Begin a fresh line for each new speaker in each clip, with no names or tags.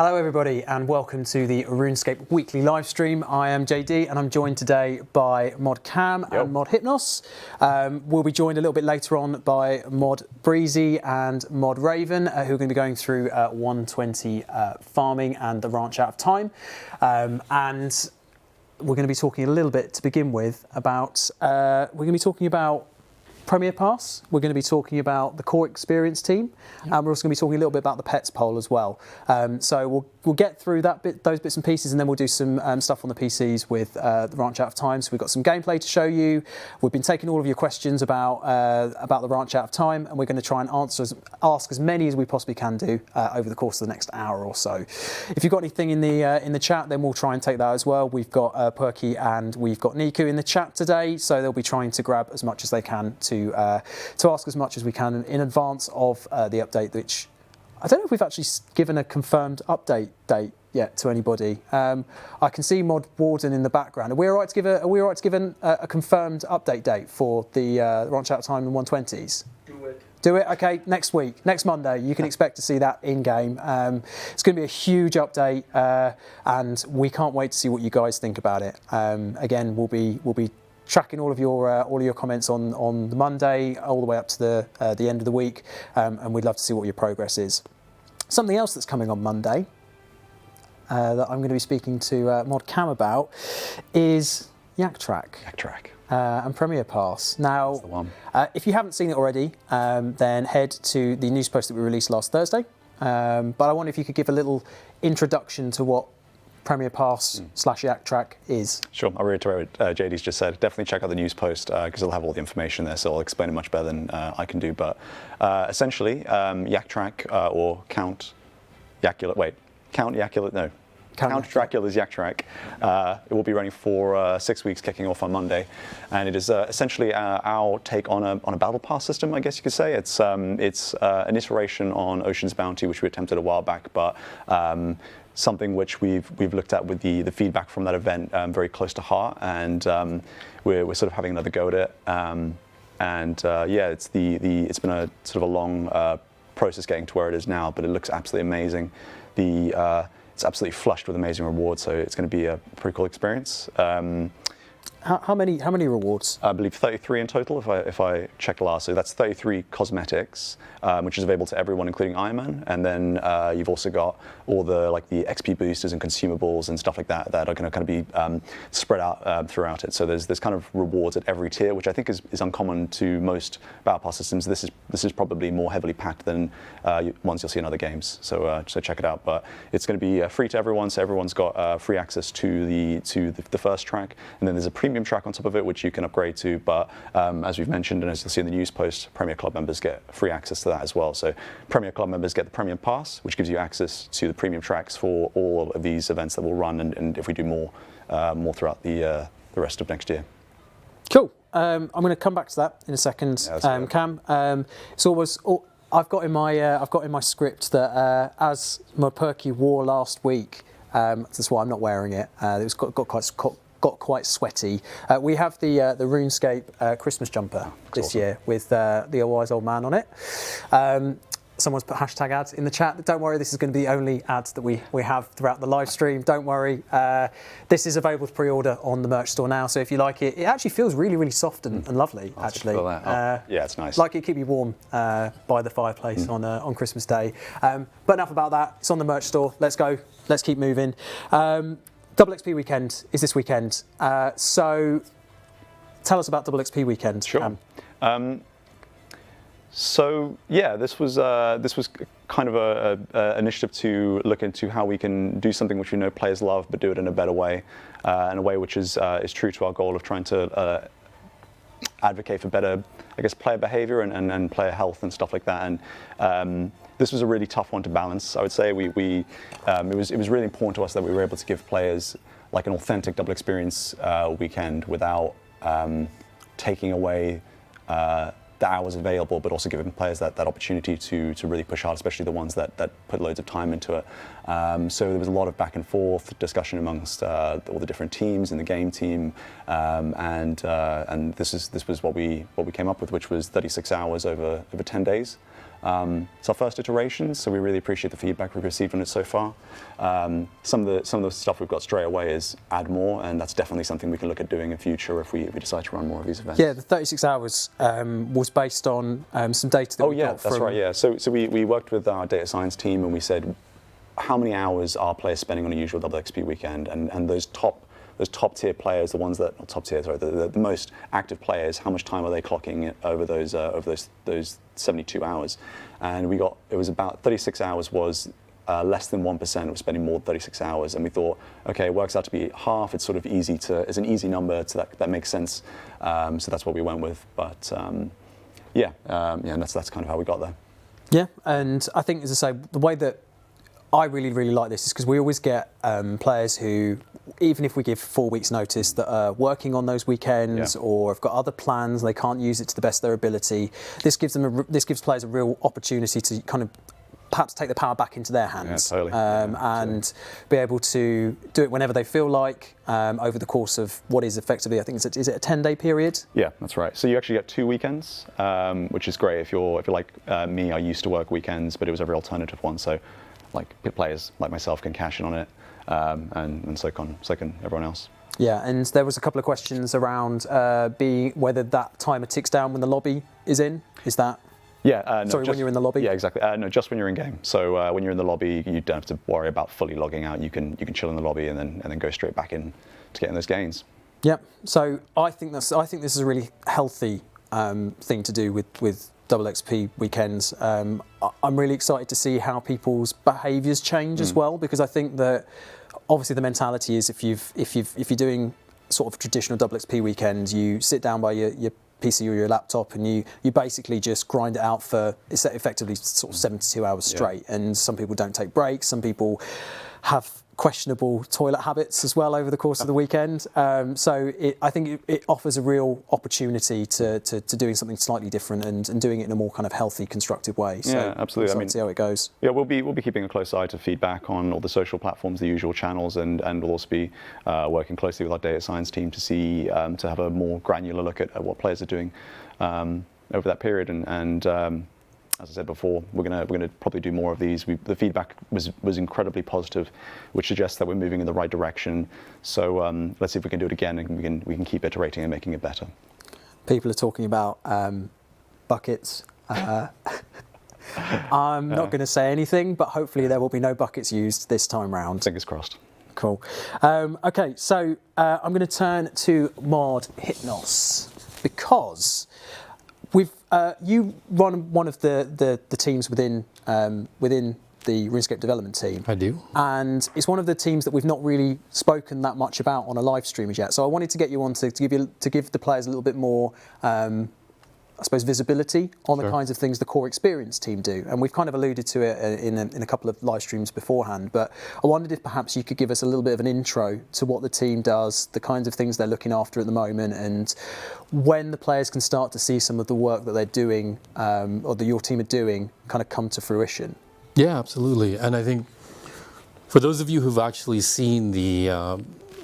Hello everybody and welcome to the RuneScape weekly live stream. I am JD and I'm joined today by Mod Cam and Mod Hypnos. We'll be joined a little bit later on by Mod Breezy and Mod Raven, who are going to be going through 120 farming and the ranch out of time. And we're going to be talking a little bit to begin with about, we're going to be talking about Premier Pass, we're going to be talking about the core experience team, and we're also going to be talking a little bit about the pets poll as well. So we'll get through those bits and pieces, and then we'll do some stuff on the PCs with the ranch out of time. So we've got some gameplay to show you. We've been taking all of your questions about the ranch out of time, and we're going to try and ask as many as we possibly can do over the course of the next hour or so. If you've got anything in the chat, then we'll try and take that as well. We've got Perky and we've got Niku in the chat today, so they'll be trying to grab as much as they can to ask as much as we can in advance of the update, which I don't know if we've actually given a confirmed update date yet to anybody. I can see Mod Warden in the background. Are we all right to give a confirmed update date for the ranch out time in 120s? Do it. Okay, next week, next Monday, you can expect to see that in game. It's going to be a huge update, and we can't wait to see what you guys think about it. Again, we'll be tracking all of your comments on the Monday all the way up to the end of the week, and we'd love to see what your progress is. Something else that's coming on Monday that I'm going to be speaking to Mod Cam about is Yak Track. And Premier Pass. Now, that's the one. If you haven't seen it already, then head to the news post that we released last Thursday. But I wonder if you could give a little introduction to what Premier Pass / Yak Track is. Sure,
I'll reiterate what JD's just said. Definitely check out the news post because it'll have all the information there, so I'll explain it much better than I can do. But essentially, Yak Track or Count Dracula's Yak Track. It will be running for 6 weeks, kicking off on Monday, and it is essentially our take on a battle pass system, I guess you could say. It's an iteration on Ocean's Bounty, which we attempted a while back, but something which we've looked at with the feedback from that event very close to heart, and we're sort of having another go at it. It's been a sort of a long process getting to where it is now, but it looks absolutely amazing. It's absolutely flushed with amazing rewards, so it's going to be a pretty cool experience.
How many rewards?
I believe 33 in total, if I checked last. So that's 33 cosmetics, which is available to everyone, including Iron Man. And then you've also got all the XP boosters and consumables and stuff like that that are going to kind of be spread out throughout it. So there's kind of rewards at every tier, which I think is uncommon to most battle pass systems. This is probably more heavily packed than ones you'll see in other games. So check it out. But it's going to be free to everyone, so everyone's got free access to the first track, and then there's a premium track on top of it, which you can upgrade to. But as we've mentioned, and as you'll see in the news post, Premier Club members get free access to that as well. So Premier Club members get the Premium Pass, which gives you access to the premium tracks for all of these events that will run, and if we do more throughout the rest of next year.
Cool. I'm going to come back to that in a second, Cam. It's always. I've got in my script that as my Perky wore last week. That's why I'm not wearing it. It got quite sweaty. We have the RuneScape Christmas jumper this year with the wise old man on it. Someone's put hashtag ads in the chat. Don't worry, this is going to be the only ads that we have throughout the live stream. Don't worry. This is available to pre-order on the merch store now, so if you like it, it actually feels really, really soft and lovely, actually.
Yeah, it's nice.
Like it keep you warm by the fireplace on Christmas Day. But enough about that. It's on the merch store. Let's go. Let's keep moving. Double XP weekend is this weekend. So tell us about Double XP weekend.
Sure. So yeah, this was kind of a initiative to look into how we can do something which we know players love, but do it in a better way, in a way which is true to our goal of trying to advocate for better, I guess, player behavior and player health and stuff like that. And this was a really tough one to balance. I would say it was really important to us that we were able to give players like an authentic double experience weekend without taking away the hours available, but also giving players that opportunity to really push hard, especially the ones that put loads of time into it. So there was a lot of back and forth discussion amongst all the different teams in the game team, and this was what we came up with, which was 36 hours over 10 days. It's our first iteration, so we really appreciate the feedback we've received on it so far. Some of the stuff we've got straight away is add more, and that's definitely something we can look at doing in future if we decide to run more of these events.
Yeah, the 36 hours was based on some data that we got from...
that's right, yeah. So we worked with our data science team and we said, how many hours are players spending on a usual double XP weekend? And those top tier players, the ones that, not top tier, sorry, the most active players, how much time are they clocking over those 72 hours? And it was about 36 hours was less than 1% was spending more than 36 hours. And we thought, okay, it works out to be half. It's sort of it's an easy number that makes sense. So that's what we went with. But and that's kind of how we got there.
Yeah, and I think, as I say, the way that I really, really like this is because we always get players who, even if we give 4 weeks notice, that are working on those weekends or have got other plans, they can't use it to the best of their ability. This gives players a real opportunity to kind of perhaps take the power back into their hands,
totally.
and be able to do it whenever they feel like, over the course of what is effectively, I think, is it a 10-day period?
Yeah, that's right. So you actually get 2 weekends, which is great. If you're like me, I used to work weekends, but it was a very alternative one. So like players like myself can cash in on it, and so can everyone else.
Yeah, and there was a couple of questions around whether that timer ticks down when the lobby is in. Is that?
Yeah.
When you're in the lobby?
Yeah, exactly. No, just when you're in game. So when you're in the lobby, you don't have to worry about fully logging out. You can chill in the lobby and then go straight back in to get in those gains.
Yep. So I think this is a really healthy thing to do with double XP weekends. I'm really excited to see how people's behaviours change as well, because I think that obviously the mentality is if you're doing sort of traditional double XP weekends, you sit down by your PC or your laptop and you basically just grind it out for effectively sort of 72 hours straight. Yeah. And some people don't take breaks. Some people have questionable toilet habits as well over the course of the weekend. So I think it offers a real opportunity to doing something slightly different and doing it in a more kind of healthy, constructive way. So
yeah, absolutely.
I mean, see how it goes.
Yeah, we'll be keeping a close eye to feedback on all the social platforms, the usual channels, and we'll also be working closely with our data science team to see to have a more granular look at what players are doing over that period. And as I said before, we're gonna probably do more of these. The feedback was incredibly positive, which suggests that we're moving in the right direction. So let's see if we can do it again, and we can keep iterating and making it better.
People are talking about buckets. I'm not going to say anything, but hopefully there will be no buckets used this time round.
Fingers crossed.
Cool. Okay, so I'm going to turn to Mod Hypnos, because you run one of the teams within the RuneScape development team.
I do.
And it's one of the teams that we've not really spoken that much about on a live stream as yet. So I wanted to get you on to give the players a little bit more, I suppose, visibility on the kinds of things the core experience team do. And we've kind of alluded to it in a couple of live streams beforehand, but I wondered if perhaps you could give us a little bit of an intro to what the team does, the kinds of things they're looking after at the moment, and when the players can start to see some of the work that they're doing, or that your team are doing, kind of come to fruition.
Yeah, absolutely. And I think for those of you who've actually seen the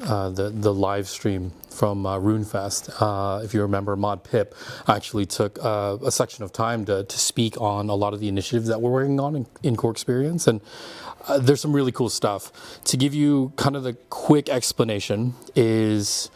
live stream from RuneFest, if you remember, Mod Pip actually took a section of time to speak on a lot of the initiatives that we're working on in core experience, and there's some really cool stuff. To give you kind of the quick explanation is,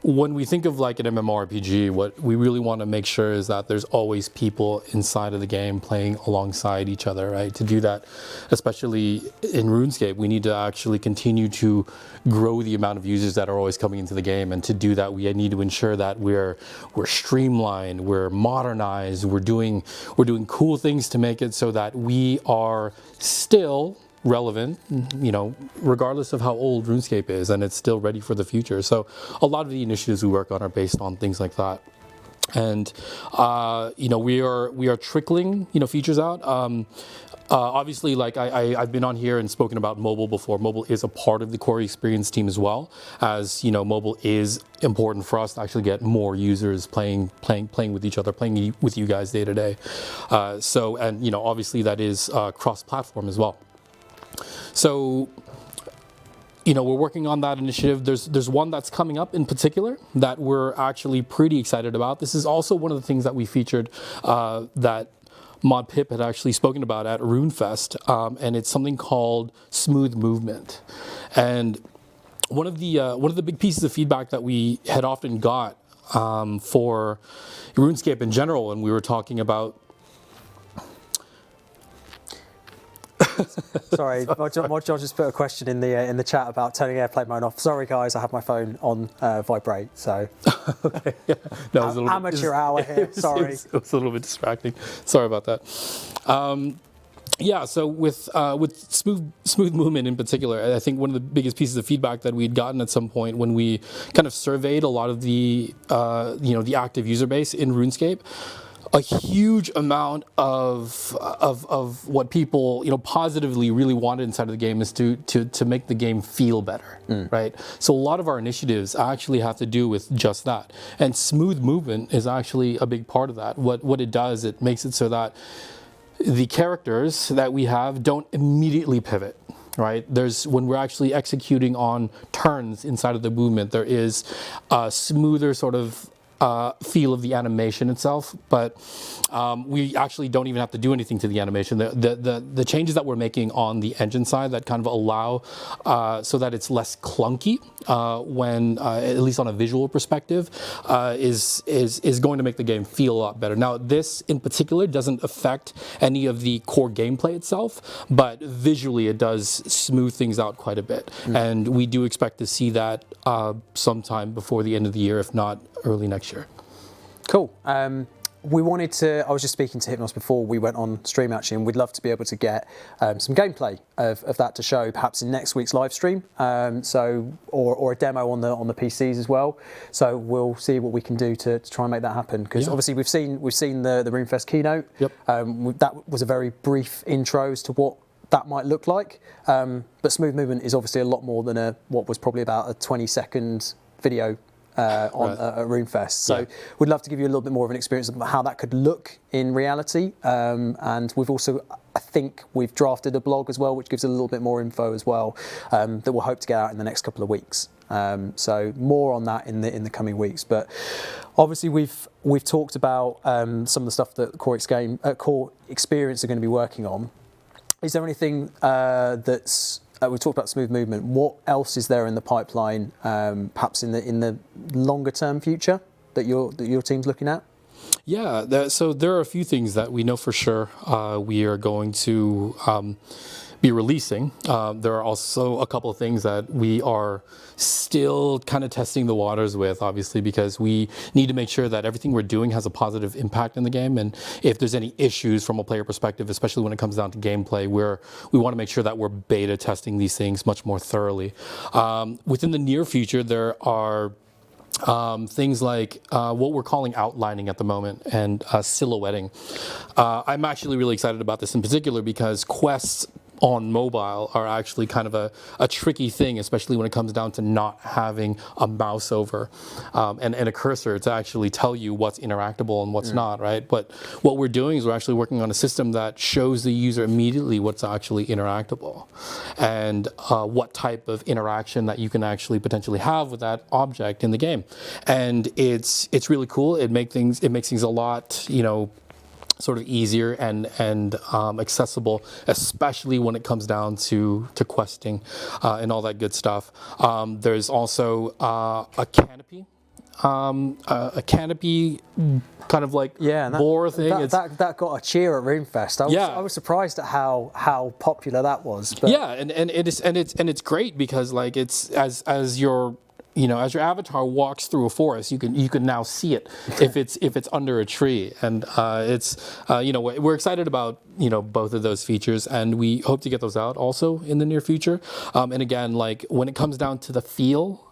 when we think of like an MMORPG, what we really want to make sure is that there's always people inside of the game playing alongside each other, right? To do that, especially in RuneScape, we need to actually continue to grow the amount of users that are always coming into the game. And to do that, we need to ensure that we're streamlined, we're modernized, we're doing cool things to make it so that we are still relevant, regardless of how old RuneScape is, and it's still ready for the future. So a lot of the initiatives we work on are based on things like that. And we are trickling features out. Obviously, like I've been on here and spoken about mobile before. Mobile is a part of the core experience team as well, as mobile is important for us to actually get more users playing with each other, playing with you guys day to day. And obviously that is cross-platform as well. So, we're working on that initiative. There's one that's coming up in particular that we're actually pretty excited about. This is also one of the things that we featured that Mod Pip had actually spoken about at RuneFest, and it's something called smooth movement. And one of the big pieces of feedback that we had often got for RuneScape in general, when we were talking about.
Sorry, Mod John just put a question in the chat about turning airplane mode off. Sorry guys, I have my phone on vibrate, so
Okay, yeah. No, it was a little
amateur hour here. Sorry,
it was a little bit distracting. Sorry about that. Yeah, so with smooth movement in particular, I think one of the biggest pieces of feedback that we had gotten at some point when we kind of surveyed a lot of the the active user base in RuneScape, a huge amount of what people positively really wanted inside of the game is to make the game feel better, right? So a lot of our initiatives actually have to do with just that, and smooth movement is actually a big part of that. What it does, it makes it so that the characters that we have don't immediately pivot, right? When we're actually executing on turns inside of the movement, there is a smoother sort of feel of the animation itself, but we actually don't even have to do anything to the animation. The changes that we're making on the engine side that kind of allow so that it's less clunky when at least on a visual perspective is going to make the game feel a lot better. Now, this in particular doesn't affect any of the core gameplay itself, but visually it does smooth things out quite a bit, and we do expect to see that sometime before the end of the year, if not early next year.
Cool. We wanted to, I was just speaking to Hypnos before we went on stream actually, and we'd love to be able to get some gameplay of that to show perhaps in next week's live stream, or a demo on the PCs as well. So we'll see what we can do to try and make that happen, because obviously we've seen the RuneFest keynote. Yep. That was a very brief intro as to what that might look like, but smooth movement is obviously a lot more than what was probably about a 20-second video at RuneFest. So we'd love to give you a little bit more of an experience of how that could look in reality. And we've also, I think we've drafted a blog as well, which gives a little bit more info as well, that we'll hope to get out in the next couple of weeks. So more on that in the coming weeks. But obviously we've talked about some of the stuff that Core Experience are going to be working on. Is there anything that's we talked about smooth movement. What else is there in the pipeline, perhaps in the longer term future that your team's looking at?
Yeah, so there are a few things that we know for sure we are going to be releasing. There are also a couple of things that we are still kind of testing the waters with, obviously, because we need to make sure that everything we're doing has a positive impact in the game. And if there's any issues from a player perspective, especially when it comes down to gameplay, we want to make sure that we're beta testing these things much more thoroughly. Within the near future, there are things like what we're calling outlining at the moment and silhouetting. I'm actually really excited about this in particular because quests on mobile are actually kind of a tricky thing, especially when it comes down to not having a mouse over and a cursor to actually tell you what's interactable and what's not, right? But what we're doing is we're actually working on a system that shows the user immediately what's actually interactable and what type of interaction that you can actually potentially have with that object in the game. And it's really cool. It makes things a lot, sort of easier and accessible, especially when it comes down to questing and all that good stuff. There's also a canopy. A canopy kind of like boar thing.
That got a cheer at RuneFest. I was surprised at how popular that was. But.
Yeah, and it's great because like it's as your as your avatar walks through a forest, you can now see it if it's under a tree, and we're excited about both of those features, and we hope to get those out also in the near future. And again, like when it comes down to the feel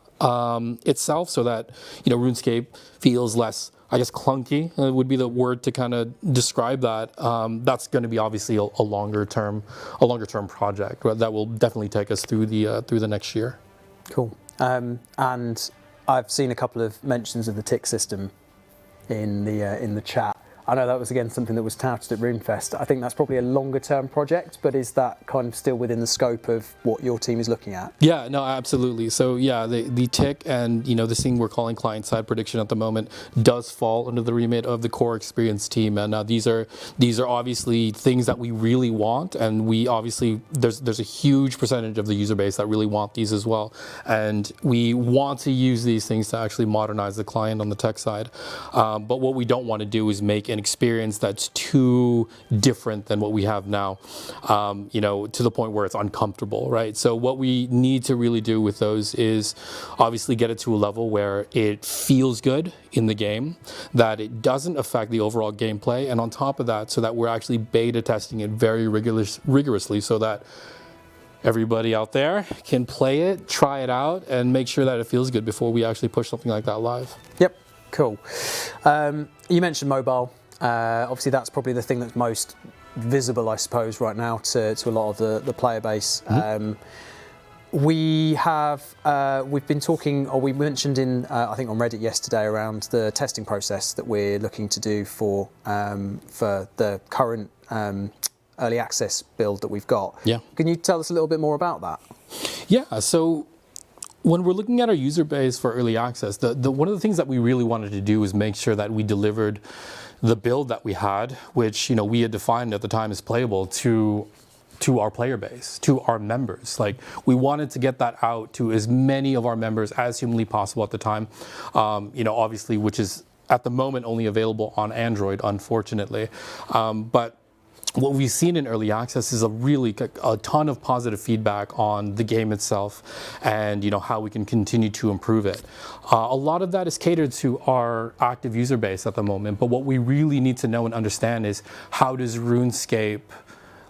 itself, so that RuneScape feels less, I guess, clunky would be the word to kind of describe that. That's going to be obviously a longer term project that will definitely take us through the next year.
Cool. And I've seen a couple of mentions of the tick system in the chat. I know that was again something that was touted at RuneFest. I think that's probably a longer term project, but is that kind of still within the scope of what your team is looking at?
Yeah, no, absolutely. So yeah, the tick and this thing we're calling client-side prediction at the moment does fall under the remit of the core experience team, and these are obviously things that we really want, and we obviously there's a huge percentage of the user base that really want these as well, and we want to use these things to actually modernize the client on the tech side. But what we don't want to do is make an experience that's too different than what we have now, to the point where it's uncomfortable, right? So what we need to really do with those is obviously get it to a level where it feels good in the game, that it doesn't affect the overall gameplay, and on top of that, so that we're actually beta testing it very rigorously so that everybody out there can play it, try it out, and make sure that it feels good before we actually push something like that live.
Yep, cool. You mentioned mobile. Obviously, that's probably the thing that's most visible, I suppose, right now to a lot of the player base. We've been talking, or we mentioned in I think on Reddit yesterday, around the testing process that we're looking to do for the current early access build that we've got.
Yeah.
Can you tell us a little bit more about that?
Yeah. So when we're looking at our user base for early access, the one of the things that we really wanted to do is make sure that we delivered the build that we had, which we had defined at the time as playable, to our player base, to our members. Like, we wanted to get that out to as many of our members as humanly possible at the time. Obviously, which is at the moment only available on Android, unfortunately. But what we've seen in early access is a ton of positive feedback on the game itself, and how we can continue to improve it. A lot of that is catered to our active user base at the moment, but what we really need to know and understand is, how does RuneScape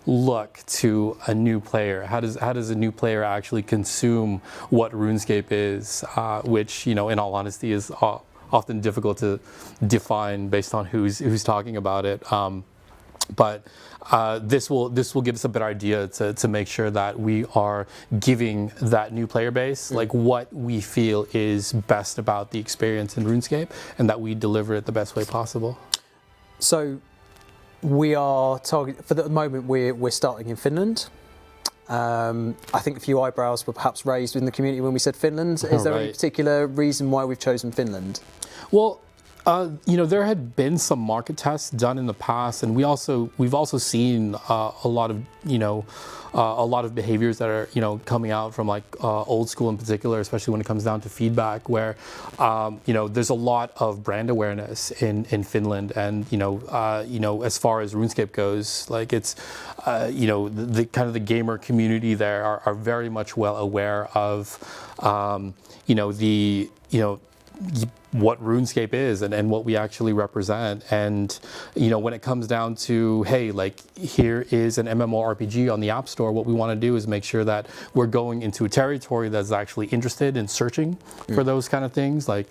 look to a new player? How does a new player actually consume what RuneScape is, which in all honesty is often difficult to define based on who's talking about it. But this will give us a better idea to make sure that we are giving that new player base like what we feel is best about the experience in RuneScape, and that we deliver it the best way possible.
So we are targeting, for the moment, we're starting in Finland. I think a few eyebrows were perhaps raised in the community when we said Finland. Is there any particular reason why we've chosen Finland?
Well, there had been some market tests done in the past, and we've also seen a lot of behaviors that are coming out from old school in particular, especially when it comes down to feedback, where there's a lot of brand awareness in Finland, and as far as RuneScape goes, like it's the kind of the gamer community there are very much well aware of what RuneScape is and what we actually represent. And when it comes down to, hey, like, here is an MMORPG on the App Store, what we want to do is make sure that we're going into a territory that's actually interested in searching for those kind of things, like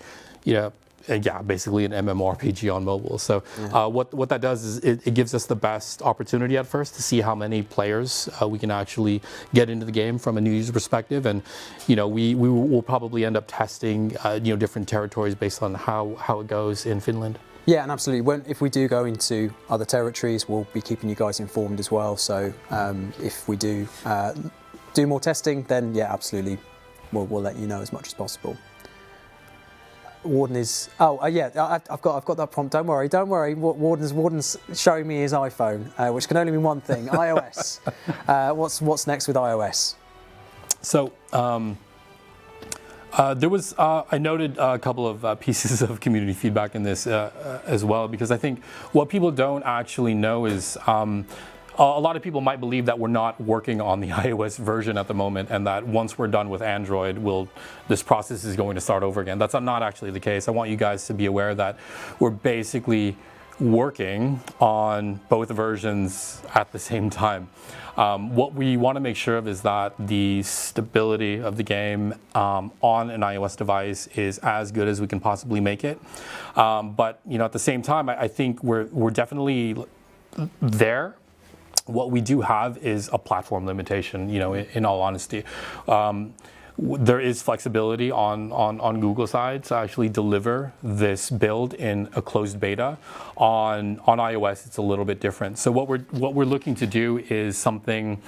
basically an MMORPG on mobile. So what that does is it gives us the best opportunity at first to see how many players we can actually get into the game from a new user perspective, and we will probably end up testing different territories based on how it goes in Finland.
Yeah, and absolutely. If we do go into other territories, we'll be keeping you guys informed as well. So if we do more testing, then yeah, absolutely, we'll let you know as much as possible. Warden is. I've got that prompt. Don't worry. Warden's showing me his iPhone, which can only mean one thing: iOS. What's next with iOS?
So there was. I noted a couple of pieces of community feedback in this as well, because I think what people don't actually know is. A lot of people might believe that we're not working on the iOS version at the moment, and that once we're done with Android, this process is going to start over again. That's not actually the case. I want you guys to be aware that we're basically working on both versions at the same time. What we want to make sure of is that the stability of the game on an iOS device is as good as we can possibly make it. But at the same time, I think we're definitely there. What we do have is a platform limitation, in all honesty. there is flexibility on Google side to actually deliver this build in a closed beta. On iOS, it's a little bit different. So what we're looking to do is something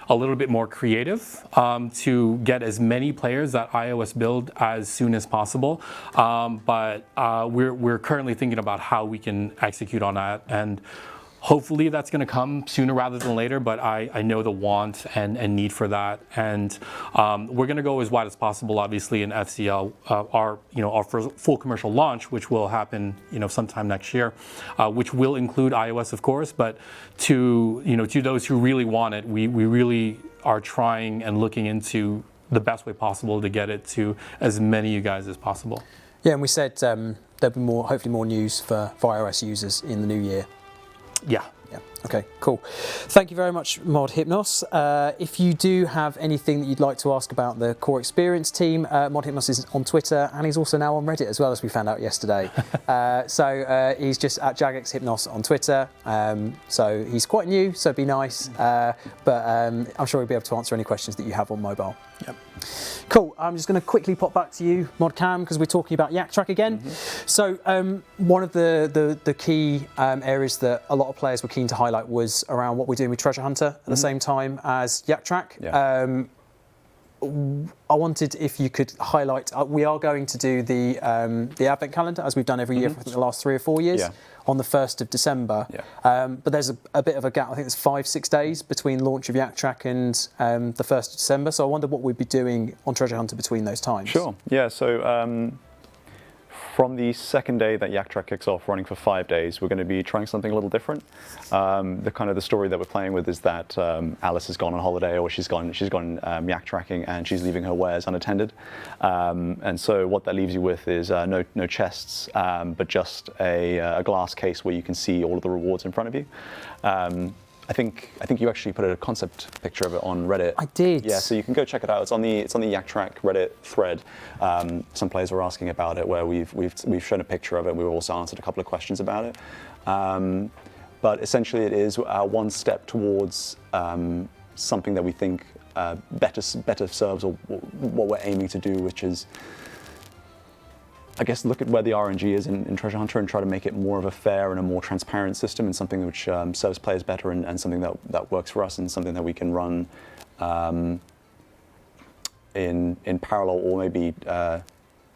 a little bit more creative to get as many players that iOS build as soon as possible. But we're currently thinking about how we can execute on that, and hopefully that's going to come sooner rather than later, but I know the want and need for that. And we're going to go as wide as possible, obviously, in FCL, our full commercial launch, which will happen, sometime next year, which will include iOS, of course. But to those who really want it, we really are trying and looking into the best way possible to get it to as many of you guys as possible.
Yeah, and we said there'll be hopefully more news for iOS users in the new year.
Yeah.
Yeah. Okay, cool. Thank you very much, Mod Hypnos. If you do have anything that you'd like to ask about the core experience team, Mod Hypnos is on Twitter, and he's also now on Reddit as well, as we found out yesterday. So he's just at JagXHypnos on Twitter. So he's quite new, so be nice. But I'm sure he'll be able to answer any questions that you have on mobile. Yep. Cool. I'm just going to quickly pop back to you, Mod Cam, because we're talking about Yak Track again. So one of the key areas that a lot of players were keen to highlight was around what we're doing with Treasure Hunter at the same time as Yak Track.
Yeah.
I wanted if you could highlight. We are going to do the advent calendar as we've done every year for the last 3 or 4 years.
Yeah.
On the 1st of December. Yeah. But there's a bit of a gap. I think it's 5-6 days between launch of Yak Track and the 1st of December. So I wonder what we'd be doing on Treasure Hunter between those times.
Sure. Yeah. So from the second day that Yak Track kicks off, running for 5 days, we're going to be trying something a little different. The story that we're playing with is that Alice has gone on holiday, or she's gone yak tracking, and she's leaving her wares unattended. And so what that leaves you with is no chests, but just a glass case where you can see all of the rewards in front of you. I think you actually put a concept picture of it on Reddit.
I did.
Yeah, so you can go check it out. It's on the Yak Track Reddit thread. Some players were asking about it, where we've shown a picture of it. We've also answered a couple of questions about it. But essentially, it is one step towards something that we think better serves or what we're aiming to do, which is, I guess, look at where the RNG is in Treasure Hunter and try to make it more of a fair and a more transparent system, and something which serves players better, and something that works for us, and something that we can run in parallel, or maybe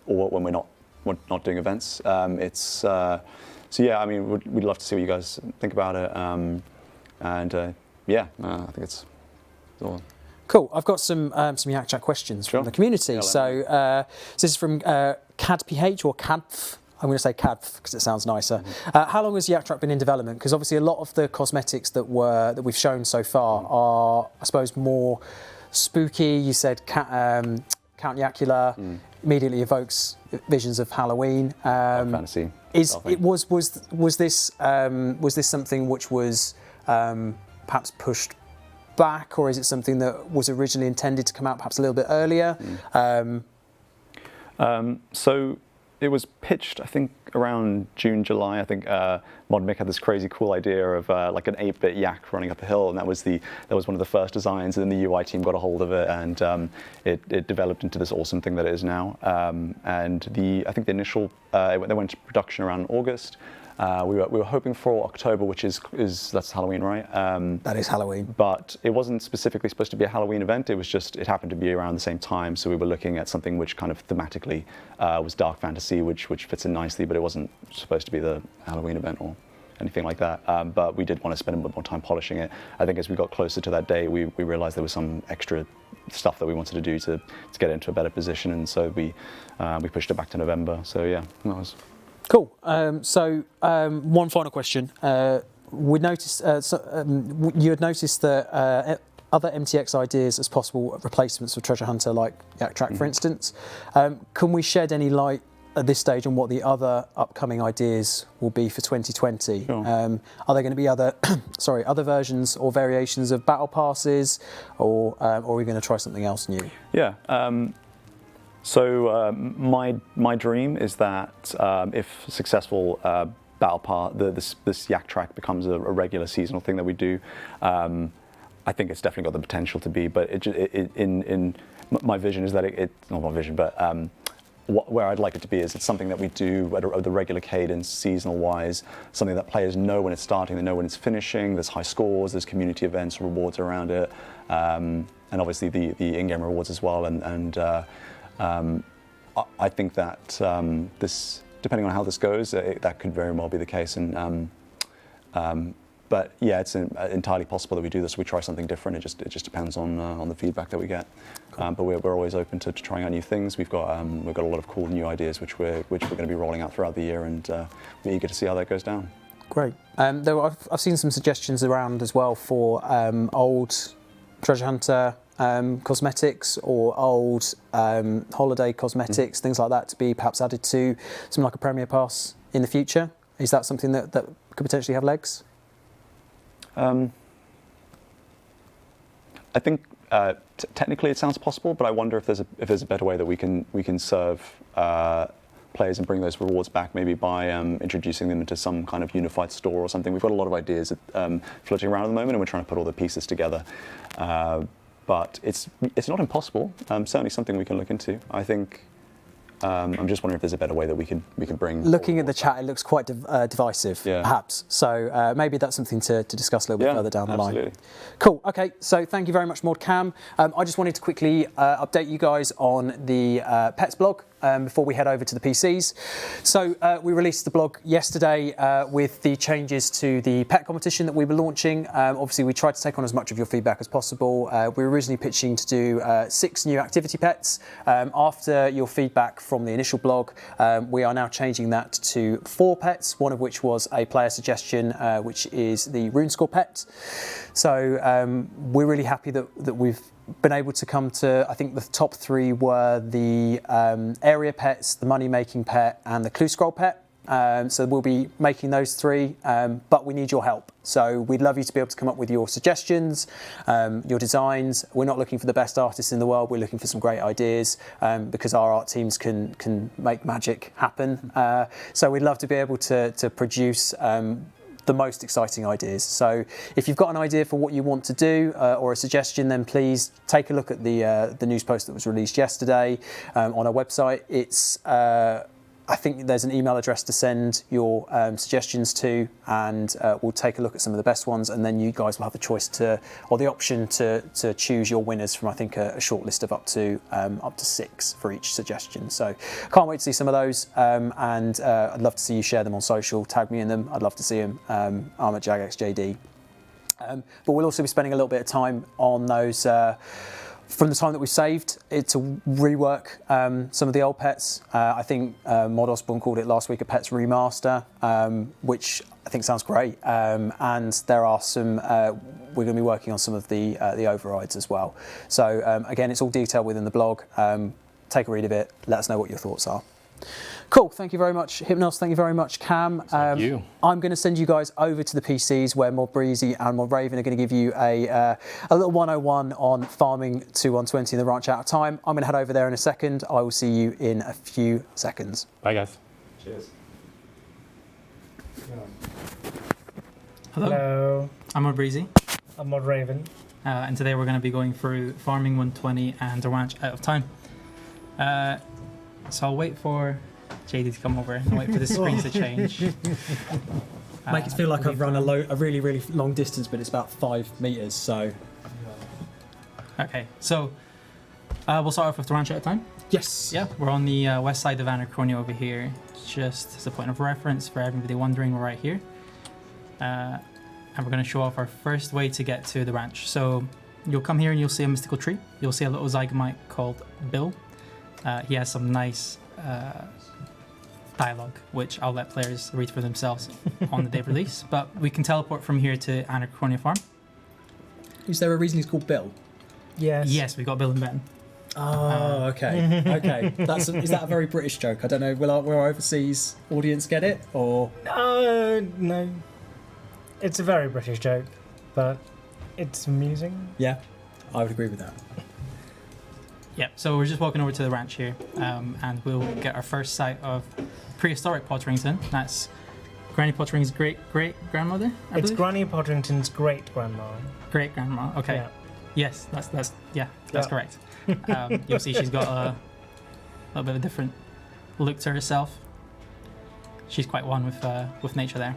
or when we're not doing events. So yeah, I mean, we'd love to see what you guys think about it, I think it's all.
Cool. I've got some Yak Track questions from the community.
Yeah,
so this is from CadPH or CadF. I'm going to say CadF because it sounds nicer. How long has Yak Track been in development? Because obviously a lot of the cosmetics that we've shown so far are, I suppose, more spooky. You said Count Yakula immediately evokes visions of Halloween.
Fantasy.
Was this something which was perhaps pushed back, or is it something that was originally intended to come out perhaps a little bit earlier?
So it was pitched, I think, around June, July. I think Mod Mick had this crazy cool idea of like an 8-bit yak running up a hill, and that was one of the first designs. And then the UI team got a hold of it, and it developed into this awesome thing that it is now. And I think the initial they went into production around August. We were hoping for October, which is that's Halloween, right?
That is Halloween.
But it wasn't specifically supposed to be a Halloween event. It happened to be around the same time. So we were looking at something which kind of thematically was dark fantasy, which fits in nicely, but it wasn't supposed to be the Halloween event or anything like that. But we did want to spend a bit more time polishing it. I think as we got closer to that day, we realized there was some extra stuff that we wanted to do to get into a better position, and so we pushed it back to November. So yeah, that was.
Cool. So one final question. We noticed you had noticed that other MTX ideas as possible replacements for Treasure Hunter, like Yak Track, for instance. Can we shed any light at this stage on what the other upcoming ideas will be for 2020?
Sure.
Are there going to be other versions or variations of battle passes, or are we going to try something else new?
Yeah. So my dream is that if successful, Battle Pass, this Yak Track becomes a regular seasonal thing that we do. I think it's definitely got the potential to be, but my vision is that it's not my vision, but where I'd like it to be is it's something that we do at the regular cadence, seasonal-wise, something that players know when it's starting, they know when it's finishing, there's high scores, there's community events, rewards around it, and obviously the in-game rewards as well. And I think that this, depending on how this goes, that could very well be the case. And but yeah, it's entirely possible that we do this. We try something different. It just depends on the feedback that we get. Cool. But we're always open to trying out new things. We've got a lot of cool new ideas which we're going to be rolling out throughout the year, and we're eager to see how that goes down.
Great. I've seen some suggestions around as well for old treasure hunter cosmetics or old holiday cosmetics, things like that, to be perhaps added to something like a Premier Pass in the future. Is that something that could potentially have legs?
I think technically it sounds possible, but I wonder if there's a better way that we can serve players and bring those rewards back, maybe by introducing them into some kind of unified store or something. We've got a lot of ideas floating around at the moment, and we're trying to put all the pieces together. But it's not impossible. Certainly something we can look into. I think. I'm just wondering if there's a better way that we can bring.
Looking at the chat, it looks quite divisive, perhaps. So maybe that's something to discuss a little bit further down the line. Cool. Okay. So thank you very much, Mod Cam. I just wanted to quickly update you guys on the Pets blog before we head over to the PCs. So we released the blog yesterday with the changes to the pet competition that we were launching. Obviously, we tried to take on as much of your feedback as possible. We were originally pitching to do 6 new activity pets. After your feedback from the initial blog, we are now changing that to 4 pets, one of which was a player suggestion, which is the RuneScape pet. So we're really happy that we've been able to come to, I think the top 3 were the area pets, the money-making pet, and the clue scroll pet. So we'll be making those 3, but we need your help. So we'd love you to be able to come up with your suggestions, your designs. We're not looking for the best artists in the world. We're looking for some great ideas because our art teams can make magic happen. So we'd love to be able to produce the most exciting ideas. So if you've got an idea for what you want to do or a suggestion, then please take a look at the news post that was released yesterday on our website. It's I think there's an email address to send your suggestions to, and we'll take a look at some of the best ones, and then you guys will have the choice or the option to choose your winners from, I think, a short list of up to 6 for each suggestion. So can't wait to see some of those, and I'd love to see you share them on social, tag me in them. I'd love to see them. I'm at JagXJD. But we'll also be spending a little bit of time on those from the time that we've saved it to rework some of the old pets. I think Mod Osborne called it last week a Pets Remaster, which I think sounds great. And there are some, we're going to be working on some of the overrides as well. So again, it's all detailed within the blog. Take a read of it. Let us know what your thoughts are. Cool, thank you very much, Hypnos. Thank you very much, Cam.
Thank you.
I'm going to send you guys over to the PCs where Mod Breezy and Mod Raven are going to give you a little 101 on farming to 120 in the ranch out of time. I'm going to head over there in a second. I will see you in a few seconds.
Bye, guys.
Cheers.
Hello.
I'm Mod Breezy.
I'm Mod Raven.
And today we're going to be going through farming 120 and the ranch out of time. So I'll wait for JD to come over and wait for the screen to change.
Make it feel like I've run a really, really long distance, but it's about 5 meters, so.
Okay, so we'll start off with the ranch out of time.
Yes.
Yeah, we're on the west side of Anachronia over here. Just as a point of reference for everybody wondering, we're right here. And we're going to show off our first way to get to the ranch. So you'll come here and you'll see a mystical tree. You'll see a little Zygomite called Bill. He has some nice dialogue, which I'll let players read for themselves on the day of release. But we can teleport from here to Anachronia Farm.
Is there a reason he's called Bill?
Yes.
Yes, we got Bill and Ben.
Oh, okay. Okay. Is that a very British joke? I don't know. Will our overseas audience get it? Or
No. It's a very British joke, but it's amusing.
yeah, I would agree with that.
Yeah, so we're just walking over to the ranch here, and we'll get our first sight of prehistoric Potterington. That's Granny Pottering's great-great-grandmother, I
It's
believe?
Granny Potterington's great-grandma.
Great-grandma, okay.
Yeah.
Yes, that's
Yeah.
correct. You'll see she's got a little bit of a different look to herself. She's quite one with nature there.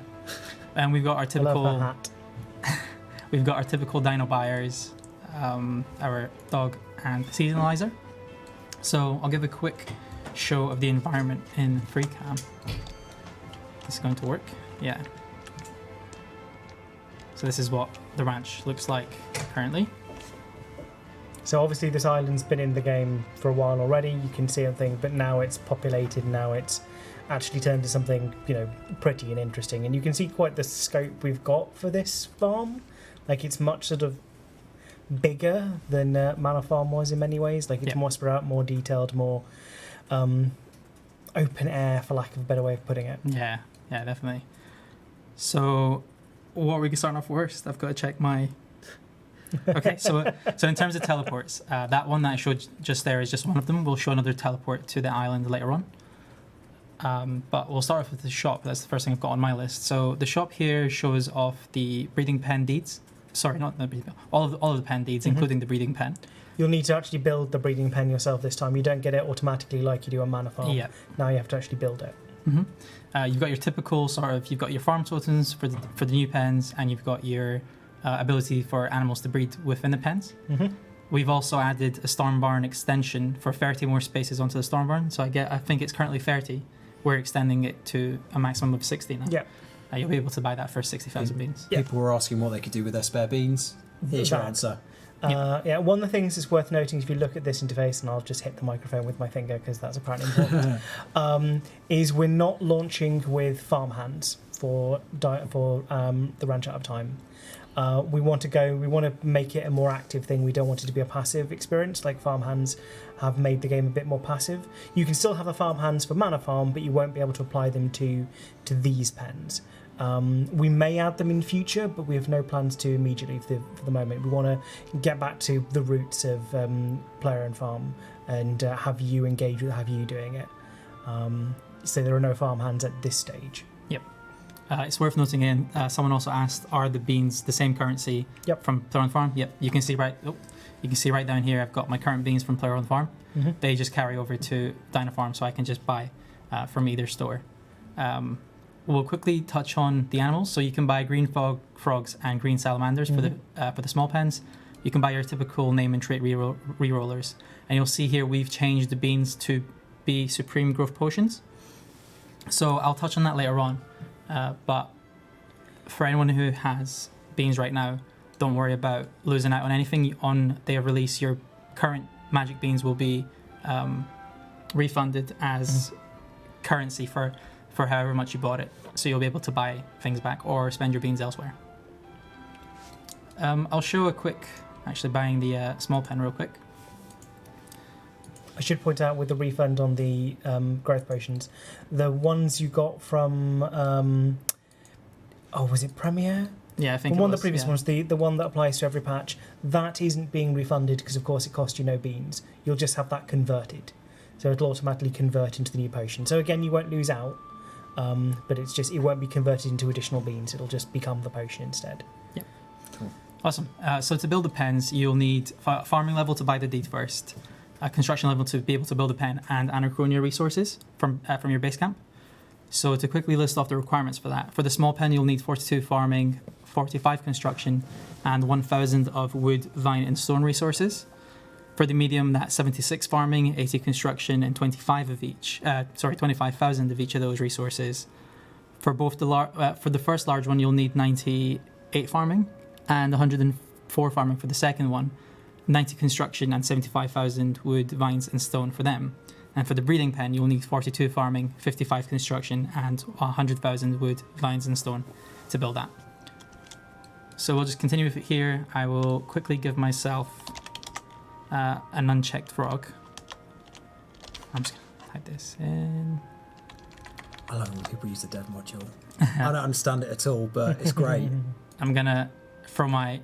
And we've got our
I love
typical
her hat.
we've got our typical dino buyers, our dog and seasonalizer. So I'll give a quick show of the environment in free cam. This is going to work. Yeah. So this is what the ranch looks like currently.
So obviously this island's been in the game for a while already. You can see everything, but now it's populated. Now it's actually turned to something, pretty and interesting. And you can see quite the scope we've got for this farm. Like, it's much sort of bigger than Manor Farm was in many ways. Like, it's more spread out, more detailed, more open air, for lack of a better way of putting it.
Yeah, definitely. So what are we starting off first? I've got to check my... Okay, so in terms of teleports, that one that I showed just there is just one of them. We'll show another teleport to the island later on. But we'll start off with the shop. That's the first thing I've got on my list. So the shop here shows off the breeding pen deeds. Sorry, not the breeding pen. All of the pen deeds, including the breeding pen.
You'll need to actually build the breeding pen yourself this time. You don't get it automatically like you do on Manor Farm.
Yeah.
Now you have to actually build it.
You've got your typical you've got your farm totems for the new pens, and you've got your ability for animals to breed within the pens. We've also added a storm barn extension for 30 more spaces onto the storm barn. So I think it's currently 30. We're extending it to a maximum of 60 now.
Yeah.
You'll be able to buy that for 60,000 beans.
Yeah.
People were asking what they could do with their spare beans. Here's your
That.
answer.
One of the things that's worth noting, if you look at this interface, and I'll just hit the microphone with my finger because that's apparently important, is we're not launching with farmhands for the ranch out of time. We want to make it a more active thing. We don't want it to be a passive experience like farmhands have made the game a bit more passive. You can still have the farmhands for Manor Farm, but you won't be able to apply them to these pens. We may add them in future, but we have no plans to immediately for the moment. We want to get back to the roots of player and farm and have you engage with have you doing it. So there are no farmhands at this stage.
It's worth noting in, someone also asked, are the beans the same currency from Player on Farm? Yep, you can see right down here, I've got my current beans from Player on Farm. They just carry over to Dino Farm, so I can just buy from either store. We'll quickly touch on the animals. So you can buy green frogs and green salamanders for the small pens. You can buy your typical name and trait rerollers. And you'll see here we've changed the beans to be supreme growth potions. So I'll touch on that later on. But for anyone who has beans right now, don't worry about losing out on anything. On day of release, your current magic beans will be refunded as currency for however much you bought it. So you'll be able to buy things back or spend your beans elsewhere. I'll show a quick, actually buying the small pen real quick.
I should point out with the refund on the growth potions, the ones you got from, was it Premier?
Yeah, I think
One of the previous ones, the one that applies to every patch, that isn't being refunded because, of course, it cost you no beans. You'll just have that converted. So it'll automatically convert into the new potion. So again, you won't lose out, but it won't be converted into additional beans. It'll just become the potion instead.
Yep. Cool. Awesome. So to build the pens, you'll need farming level to buy the deed first, a construction level to be able to build a pen, and Anachronia resources from your base camp. So to quickly list off the requirements for that, for the small pen, you'll need 42 farming, 45 construction, and 1,000 of wood, vine, and stone resources. For the medium, that's 76 farming, 80 construction, and 25,000 of each of those resources. For both for the first large one, you'll need 98 farming and 104 farming for the second one, 90 construction and 75,000 wood, vines, and stone for them. And for the breeding pen, you'll need 42 farming, 55 construction, and 100,000 wood, vines, and stone to build that. So we'll just continue with it here. I will quickly give myself an unchecked frog. I'm just going to type this in.
I love when people use the dev module. I don't understand it at all, but it's great.
I'm going to throw my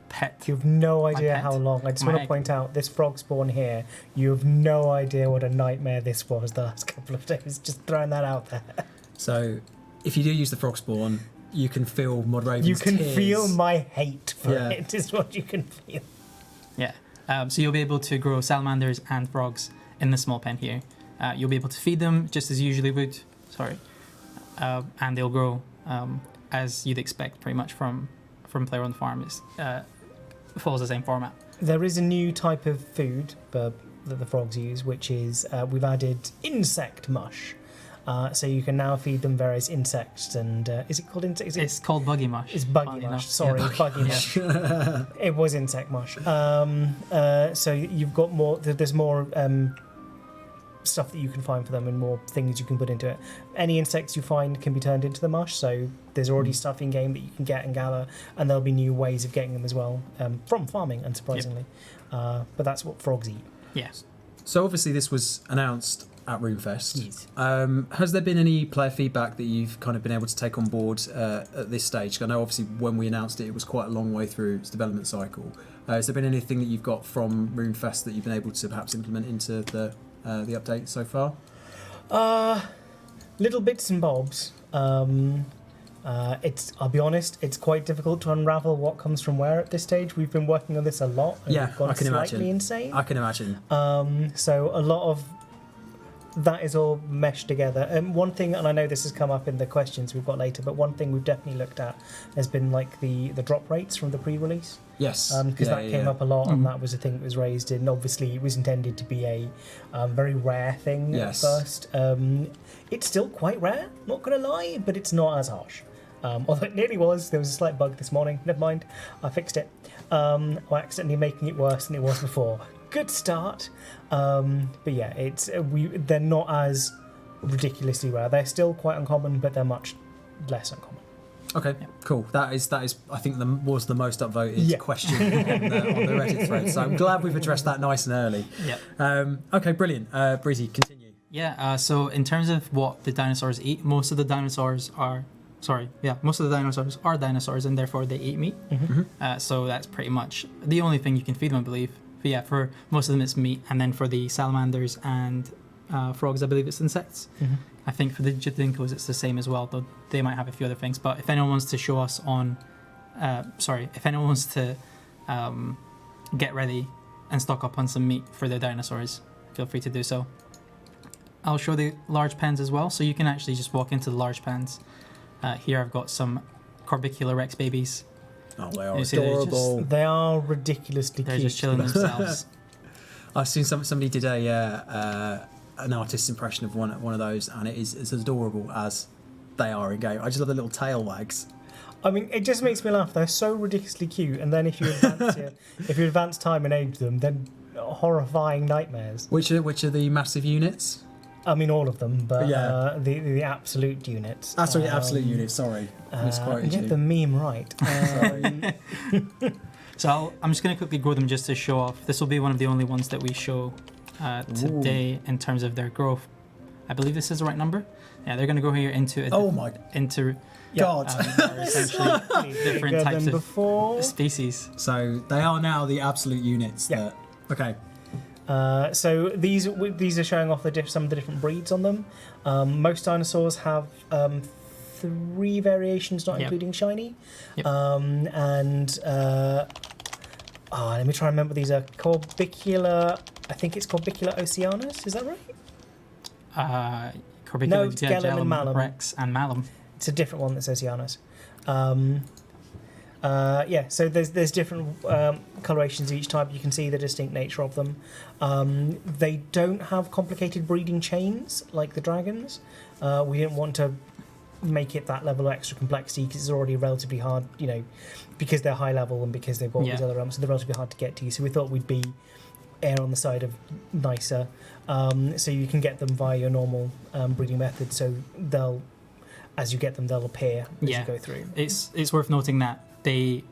pet.
You have no idea how long. I just want to point out this frog spawn here. You have no idea what a nightmare this was the last couple of days. Just throwing that out there.
So if you do use the frog spawn, you can feel Mod Raven's
You can
tears.
feel my hate for
Yeah.
it, is what you can feel.
Yeah. So you'll be able to grow salamanders and frogs in the small pen here. You'll be able to feed them just as you usually would. Sorry. And they'll grow as you'd expect, pretty much from Player on the Farm. It follows the same format.
There is a new type of food that the frogs use, which is we've added insect mush. So you can now feed them various insects, and is it called insect?
It's called buggy mush.
It's buggy
funnily
mush.
enough.
Sorry,
Yeah.
buggy mush. It was insect mush. So you've got more. There's more stuff that you can find for them, and more things you can put into it. Any insects you find can be turned into the mush. So there's already stuff in game that you can get and gather, and there'll be new ways of getting them as well from farming, unsurprisingly. But that's what frogs eat.
Yes.
So obviously this was announced at RuneFest.
Yes.
Has there been any player feedback that you've kind of been able to take on board at this stage? I know obviously when we announced it, it was quite a long way through its development cycle. Has there been anything that you've got from RuneFest that you've been able to perhaps implement into the update so far?
Little bits and bobs. I'll be honest, it's quite difficult to unravel what comes from where at this stage. We've been working on this a lot. And
Yeah,
we've gone
I can
slightly
imagine.
insane.
I can imagine.
So a lot of that is all meshed together. And one thing, and I know this has come up in the questions we've got later, but one thing we've definitely looked at has been like the drop rates from the pre-release.
Yes.
Because that came up a lot, and that was a thing that was raised. And obviously, it was intended to be a very rare thing
Yes.
at first. It's still quite rare, not going to lie, but it's not as harsh. Although it nearly was. There was a slight bug this morning. Never mind, I fixed it. By accidentally making it worse than it was before. Good start. But yeah, they're not as ridiculously rare. They're still quite uncommon, but they're much less uncommon.
Okay, cool. That is I think was the most upvoted question on the Reddit thread. So I'm glad we've addressed that nice and early.
Yep.
Okay, brilliant. Breezy, continue.
Yeah. So in terms of what the dinosaurs eat, most of the dinosaurs are dinosaurs, and therefore they eat meat. So that's pretty much the only thing you can feed them, I believe. But yeah, for most of them it's meat, and then for the salamanders and frogs, I believe it's insects. I think for the Jadinkos it's the same as well, though they might have a few other things. But if anyone wants to show us on, if anyone wants to get ready and stock up on some meat for their dinosaurs, feel free to do so. I'll show the large pens as well, so you can actually just walk into the large pens. Here I've got some Corbicular Rex babies.
Oh, they are
You see they're
adorable.
They are ridiculously
They're
cute.
just chilling themselves.
I've seen somebody did an artist's impression of one of those, and it is as adorable as they are in game. I just love the little tail wags.
I mean, it just makes me laugh. They're so ridiculously cute, and then if you advance time and age them, then horrifying nightmares.
Which are the massive units?
I mean, all of them, but
Yeah.
the absolute units.
That's the absolute units. Sorry, misquoted
Get
you.
the meme right.
So I'm just going to quickly grow them just to show off. This will be one of the only ones that we show today in terms of their growth. I believe this is the right number. Yeah, they're going to go here into
God.
they're essentially different types of
before.
species.
So they are now the absolute units.
Yeah.
Okay.
So these are showing off some of the different breeds on them. Most dinosaurs have 3 variations, not including shiny.
Yep.
Let me try and remember. These are Corbicular. I think it's Corbicular Oceanus. Is that right?
Corbicular,
No, it's Gellum and Malum.
Rex and Malum.
It's a different one that says Oceanus. So there's different colorations of each type. You can see the distinct nature of them. They don't have complicated breeding chains like the dragons. We didn't want to make it that level of extra complexity because it's already relatively hard, because they're high level and because they've got all these other realms, so they're relatively hard to get to. So we thought we'd err on the side of nicer. So you can get them via your normal breeding method. So as you get them, they'll appear as you go through.
It's worth noting that the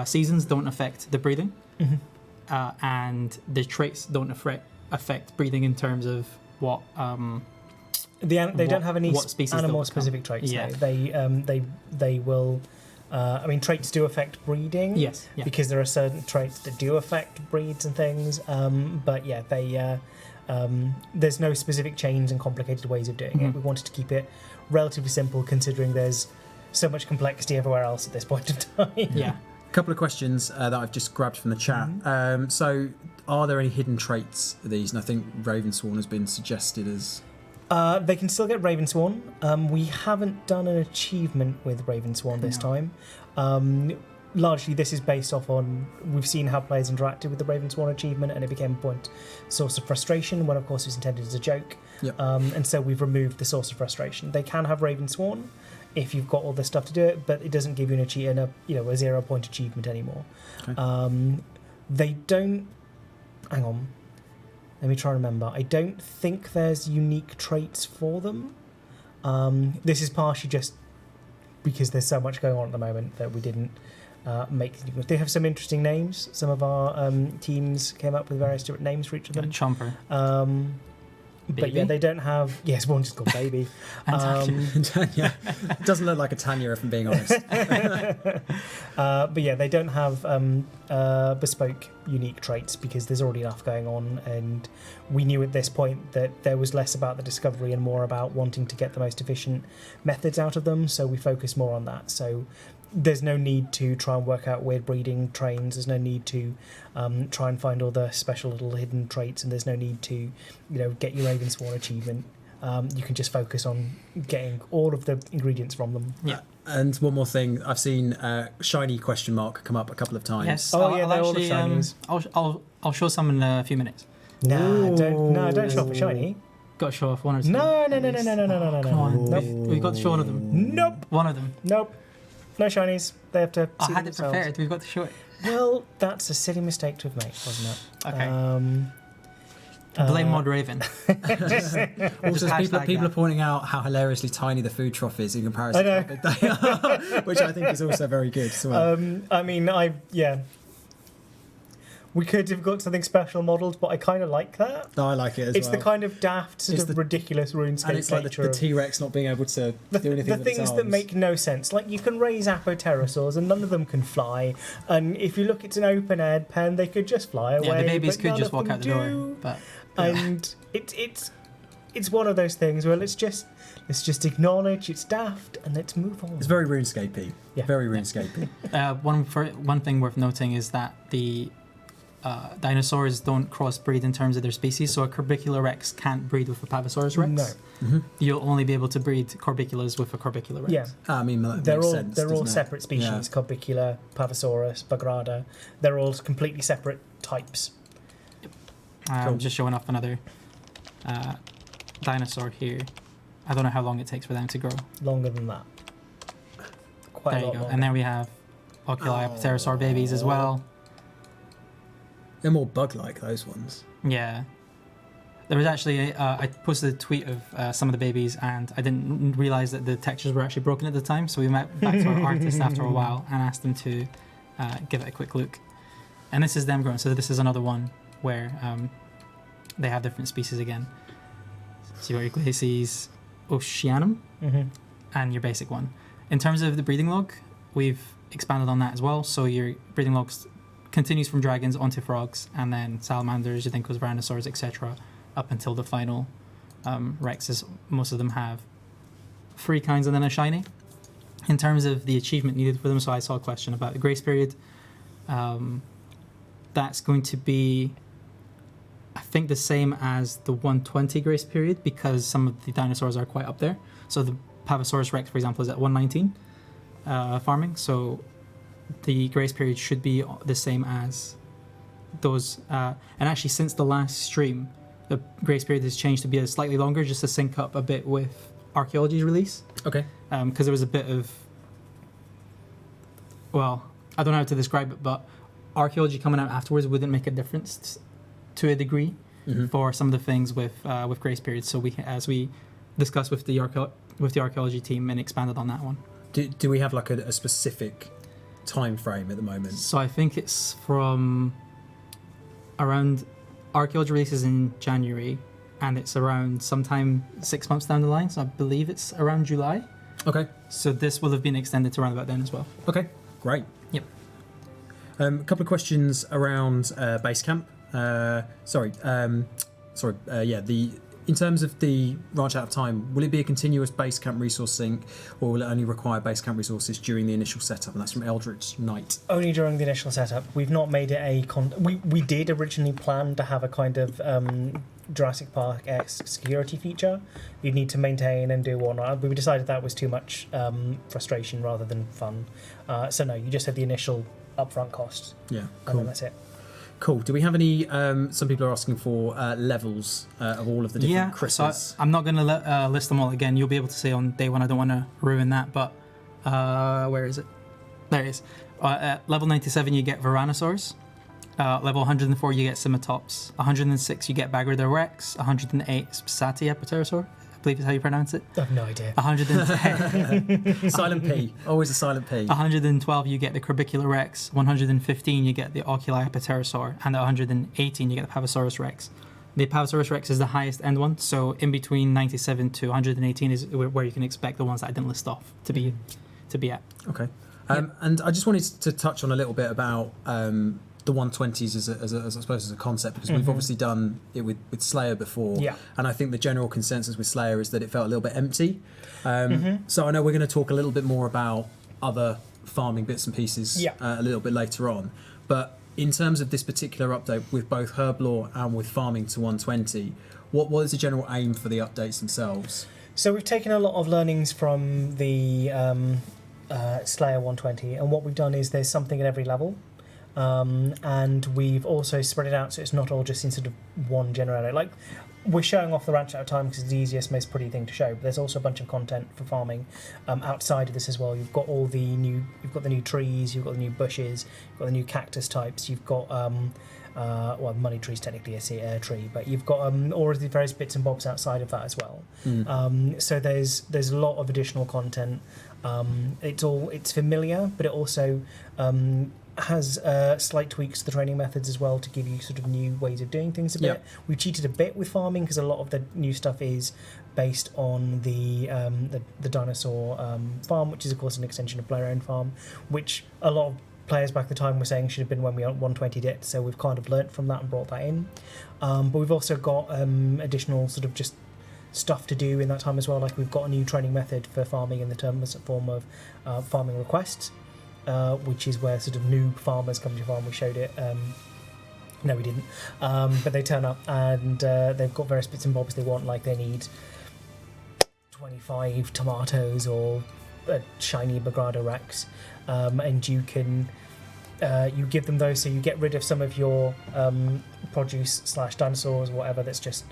seasons don't affect the breeding, and the traits don't affect breeding in terms of what. They
don't have any
what species
animal-specific traits.
Yeah.
No. They will I mean, traits do affect breeding.
Yes. Yeah.
Because there are certain traits that do affect breeds and things. But yeah, there's no specific chains and complicated ways of doing it. We wanted to keep it relatively simple, considering there's so much complexity everywhere else at this point in time.
Yeah.
A couple of questions that I've just grabbed from the chat. So, are there any hidden traits of these? And I think Ravensworn has been suggested as...
They can still get Ravensworn. We haven't done an achievement with Ravensworn this time. Largely, this is based off on we've seen how players interacted with the Ravensworn achievement, and it became a source of frustration when, of course, it was intended as a joke.
Yep.
And so we've removed the source of frustration. They can have Ravensworn if you've got all the stuff to do it, but it doesn't give you a 0-point achievement anymore.
Okay.
They don't. Hang on. Let me try and remember. I don't think there's unique traits for them. This is partially just because there's so much going on at the moment that we didn't make. They have some interesting names. Some of our teams came up with various different names for each of them.
Chomper.
But yeah, they don't have. Yes, one's called Baby.
Tanya. It doesn't look like a Tanya, if I'm being honest.
But yeah, they don't have bespoke, unique traits because there's already enough going on, and we knew at this point that there was less about the discovery and more about wanting to get the most efficient methods out of them. So we focus more on that. So there's no need to try and work out weird breeding trains. There's no need to try and find all the special little hidden traits, and there's no need to, get your Ravensworn achievement. You can just focus on getting all of the ingredients from them.
Yeah.
And one more thing, I've seen shiny question mark come up a couple of times.
Yes.
Oh, yeah, they're all the shinies.
I'll show some in a few minutes.
Don't show off a shiny.
Got to show off one or two.
No.
Come on.
Nope.
We've got to show one of them.
Nope.
One of them.
Nope. No shinies. They have to.
I
see
had it
themselves.
prepared. We've got to show it.
Well, that's a silly mistake to have made, wasn't it?
Okay. Blame Mod Raven.
Also, people are pointing out how hilariously tiny the food trough is in comparison
I
to how big they are, which I think is also very good as well.
We could have got something special modelled, but I kind of like that.
No, I like it as
It's
well.
the kind of daft, sort of ridiculous RuneScape
and it's like
nature
the
of-
T-Rex not being able to do anything
the
with
things
its
that
arms.
make no sense. Like, you can raise apopterosaurs and none of them can fly. And if you look, it's an open-aired pen, they could just fly away.
Yeah, the babies
but
could
none
just
of
walk
them
out the door.
do.
But
And it's one of those things where let's just acknowledge it's daft and let's move on.
It's very RuneScapey.
Yeah.
Very RuneScapey.
one thing worth noting is that the dinosaurs don't crossbreed in terms of their species, so a Corbicula rex can't breed with a Pavosaurus rex.
No.
You'll only be able to breed Corbiculas with a Corbicula rex.
Yeah.
I mean, that
They're
makes
all
sense,
they're all
doesn't it?
separate species.
Yeah.
Corbicula, Pavosaurus, Bagrada. They're all completely separate types.
I'm just showing off another dinosaur here. I don't know how long it takes for them to grow.
Longer than that. Quite
There
a
you
lot
go.
longer.
And then we have Oculi pterosaur babies as well.
They're more bug-like, those ones.
Yeah. There was actually, I posted a tweet of some of the babies, and I didn't realise that the textures were actually broken at the time, so we went back to our artist after a while and asked them to give it a quick look. And this is them growing, so this is another one where they have different species again. So you got your Glacies oceanum and your basic one. In terms of the breeding log, we've expanded on that as well, so your breeding logs continues from dragons onto frogs, and then salamanders, Yudhinkos, Tyrannosaurs, etc., up until the final Rexes. Most of them have 3 kinds and then a shiny. In terms of the achievement needed for them, so I saw a question about the grace period. That's going to be, I think, the same as the 120 grace period, because some of the dinosaurs are quite up there. So the Pavosaurus Rex, for example, is at 119 farming, so the grace period should be the same as those. And actually, since the last stream, the grace period has changed to be slightly longer, just to sync up a bit with Archaeology's release.
Okay.
Because there was a bit of, well, I don't know how to describe it, but Archaeology coming out afterwards wouldn't make a difference to a degree for some of the things with grace periods. So as we discussed with the Archaeology team and expanded on that one.
Do we have like a specific time frame at the moment?
So I think it's from around, Archaeology releases in January, and it's around sometime 6 months down the line. So I believe it's around July.
Okay.
So this will have been extended to around about then as well.
Okay. Great.
Yep.
A couple of questions around Basecamp. In terms of the Ranch Out of Time, will it be a continuous Basecamp resource sync, or will it only require Basecamp resources during the initial setup? And that's from Eldritch Knight.
Only during the initial setup. We've not made it we did originally plan to have a kind of Jurassic Park-esque security feature. You'd need to maintain and do whatnot. But we decided that was too much frustration rather than fun. So no, you just have the initial upfront cost.
Yeah,
And
cool.
then that's it.
Cool. Do we have any? Some people are asking for levels of all of the different crystals.
So I'm not going to list them all again. You'll be able to see on day one. I don't want to ruin that, but where is it? There it is. At level 97, you get Varanosaurs. Level 104, you get Cimatops. 106, you get Bagrador Rex. 108, Sati Pterosaur. I believe is how you pronounce it.
I have no idea.
110.
Silent P. Always a silent P.
112, you get the Corbicular Rex. 115, you get the Oculi Pterosaur. And at 118, you get the Pavosaurus Rex. The Pavosaurus Rex is the highest end one, so in between 97 to 118 is where you can expect the ones that I didn't list off to be at.
Okay. And I just wanted to touch on a little bit about the 120s as I suppose as a concept, because we've obviously done it with Slayer before, and I think the general consensus with Slayer is that it felt a little bit empty. So I know we're going to talk a little bit more about other farming bits and pieces a little bit later on, but in terms of this particular update with both Herblore and with farming to 120, what is the general aim for the updates themselves?
So we've taken a lot of learnings from the Slayer 120, and what we've done is there's something at every level. And we've also spread it out so it's not all just in sort of one general area. Like, we're showing off the Ranch Out of Time because it's the easiest, most pretty thing to show. But there's also a bunch of content for farming outside of this as well. You've got the new trees, you've got the new bushes, you've got the new cactus types, you've got money trees technically a tree, but you've got all of the various bits and bobs outside of that as well. So there's a lot of additional content. It's familiar, but it also has slight tweaks to the training methods as well to give you sort of new ways of doing things a bit. We cheated a bit with farming because a lot of the new stuff is based on the dinosaur farm, which is of course an extension of player-owned farm, which a lot of players back at the time were saying should have been when we 120'd it, so we've kind of learnt from that and brought that in. But we've also got additional sort of just stuff to do in that time as well, like we've got a new training method for farming in the form of farming requests, which is where sort of noob farmers come to your farm. We showed it. No, we didn't. But they turn up and they've got various bits and bobs they want, like they need 25 tomatoes or a shiny Bagrador Rex, and you can you give them those, so you get rid of some of your produce / dinosaurs, whatever that's just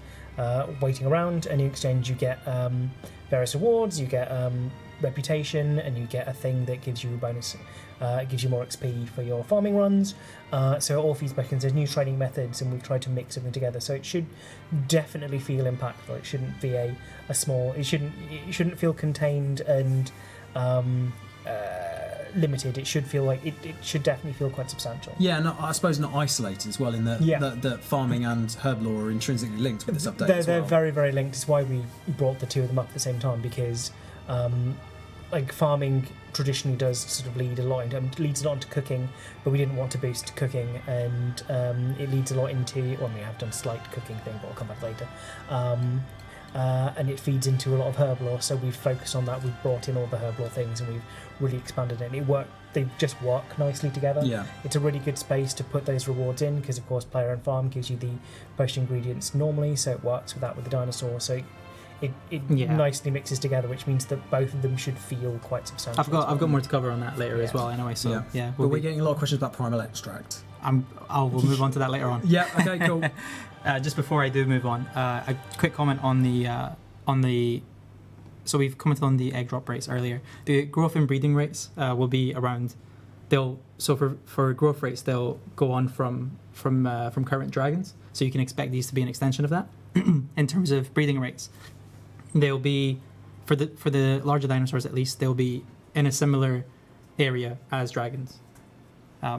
waiting around, and in exchange you get various rewards. You get reputation, and you get a thing that gives you a bonus. It gives you more XP for your farming runs. So it all feeds back in. There's new training methods, and we've tried to mix everything together. So it should definitely feel impactful. It shouldn't be a small. It shouldn't feel contained and limited. It should feel like it should definitely feel quite substantial.
Yeah, and I suppose not isolated as well, in that farming and Herblore are intrinsically linked with this update.
They're very, very linked. It's why we brought the two of them up at the same time, because like farming traditionally does sort of leads a lot into cooking, but we didn't want to boost cooking, and it leads a lot into, well, we have done a slight cooking thing, but I'll come back later. And it feeds into a lot of Herblore, so we've focused on that. We've brought in all the Herblore things, and we've really expanded it. They just work nicely together. Yeah. It's a really good space to put those rewards in, because of course player and farm gives you the potion ingredients normally, so it works with that with the dinosaur. So it nicely mixes together, which means that both of them should feel quite substantial.
I've got more to cover on that later as well. Anyway, so
but we're getting a lot of questions about primal extract.
We'll move on to that later on.
Yeah. Okay. Cool.
Just before I do move on, a quick comment on the. So we've commented on the egg drop rates earlier. The growth and breeding rates will be around. For growth rates, they'll go on from current dragons. So you can expect these to be an extension of that. In terms of breeding rates, they'll be for the larger dinosaurs at least. They'll be in a similar area as dragons.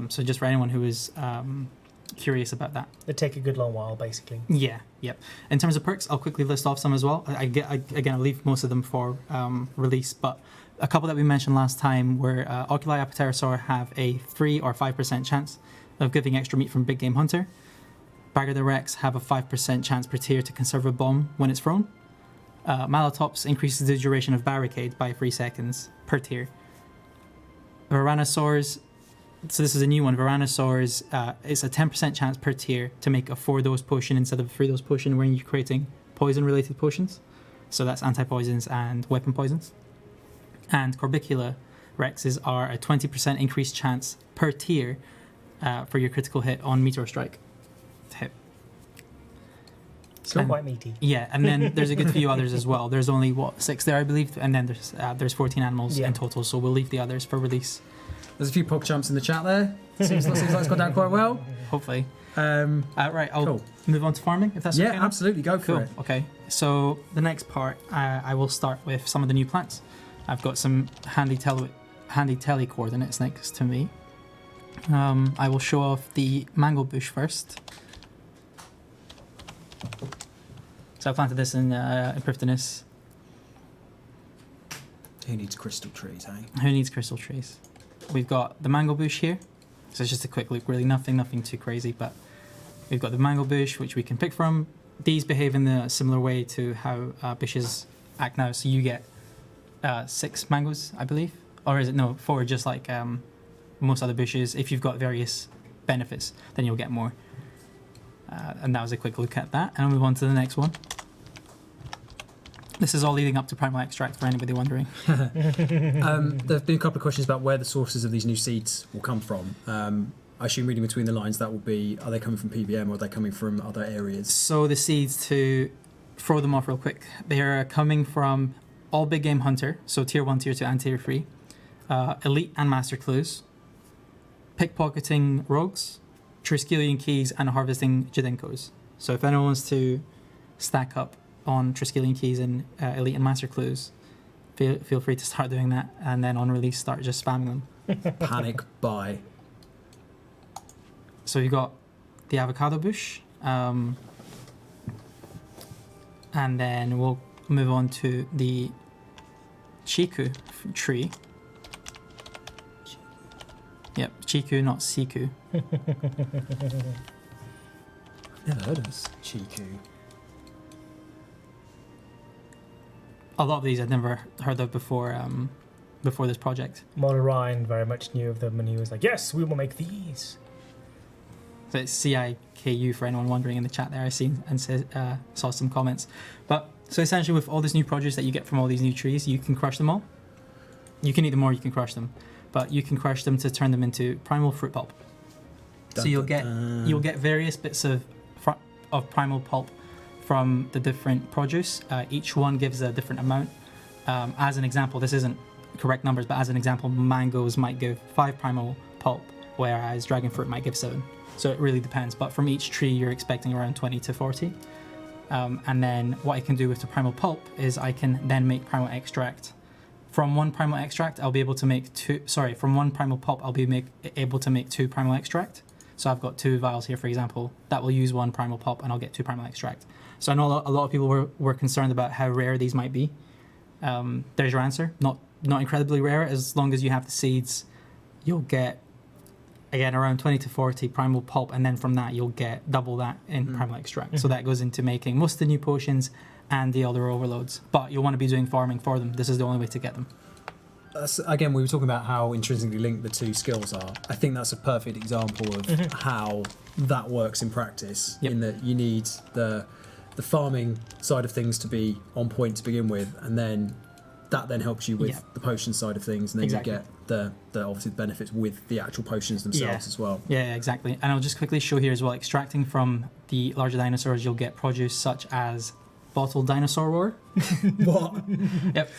So just for anyone who is curious about that.
It'd take a good long while, basically.
Yeah, yep. In terms of perks, I'll quickly list off some as well. I'll leave most of them for release, but a couple that we mentioned last time were Oculi Apatosaur have a 3 or 5% chance of giving extra meat from Big Game Hunter. Bagger the Rex have a 5% chance per tier to conserve a bomb when it's thrown. Malatops increases the duration of Barricade by 3 seconds per tier. Varanosaurs, so this is a new one. Varanosaurs, it's a 10% chance per tier to make a 4-dose potion instead of a 3-dose potion when you're creating poison-related potions. So that's anti-poisons and weapon poisons. And Corbicula Rexes are a 20% increased chance per tier for your critical hit on Meteor Strike to hit.
It's not quite meaty.
Yeah, and then there's a good few others as well. There's only, 6 there, I believe, and then there's 14 animals in total, so we'll leave the others for release.
There's a few PogChamps in the chat there. Seems like it's gone down quite well.
Hopefully. Right, I'll move on to farming, if that's okay.
Yeah, absolutely. Go for it.
Okay, so the next part, I will start with some of the new plants. I've got some handy tele coordinates next to me. I will show off the mango bush first. So I planted this in Epiphanius.
Who needs crystal trees, eh?
Who needs crystal trees? We've got the mango bush here. So it's just a quick look, really nothing too crazy, but we've got the mango bush, which we can pick from. These behave in a similar way to how bushes act now. So you get 6 mangoes, I believe. Or is it, no, 4, just like most other bushes. If you've got various benefits, then you'll get more. And that was a quick look at that. And I'll move on to the next one. This is all leading up to Primal Extract for anybody wondering.
There have been a couple of questions about where the sources of these new seeds will come from. I assume reading between the lines, that will be, are they coming from PBM or are they coming from other areas?
So the seeds, to throw them off real quick, they are coming from all Big Game Hunter, so Tier 1, Tier 2, and Tier 3, Elite and Master Clues, Pickpocketing Rogues, Triskelion Keys, and Harvesting Jidenkos. So if anyone wants to stack up on Triskelion Keys and Elite and Master Clues, feel free to start doing that, and then on release start just spamming them.
Panic buy.
So you've got the avocado bush, and then we'll move on to the chiku tree. Yep, chiku, not siku.
Never heard of this. Chiku.
A lot of these I'd never heard of before this project.
Model Ryan very much knew of them, and he was like, yes, we will make these.
So it's CIKU for anyone wondering in the chat there. I seen and saw some comments. But so essentially with all this new produce that you get from all these new trees, you can crush them all. You can eat them or you can crush them. But you can crush them to turn them into primal fruit pulp. So you'll get various bits of primal pulp from the different produce. Each one gives a different amount. As an example, this isn't correct numbers, but as an example, mangoes might give 5 primal pulp, whereas dragon fruit might give 7. So it really depends. But from each tree, you're expecting around 20 to 40. And then what I can do with the primal pulp is I can then make primal extract. From one primal extract, I'll be able to make from one primal pulp, I'll be able to make 2 primal extract. So I've got 2 vials here, for example, that will use 1 primal pulp, and I'll get 2 primal extract. So I know a lot of people were concerned about how rare these might be. There's your answer. Not incredibly rare. As long as you have the seeds, you'll get, again, around 20 to 40 primal pulp, and then from that you'll get double that in primal extract. So that goes into making most of the new potions and the other overloads. But you'll want to be doing farming for them. This is the only way to get them.
Again, we were talking about how intrinsically linked the 2 skills are. I think that's a perfect example of how that works in practice.
Yep.
In that you need the farming side of things to be on point to begin with, and then that then helps you with the potion side of things, and then you get the obviously the benefits with the actual potions themselves as well.
Yeah, exactly. And I'll just quickly show here as well, extracting from the larger dinosaurs, you'll get produce such as bottled dinosaur roar.
What?
Yep.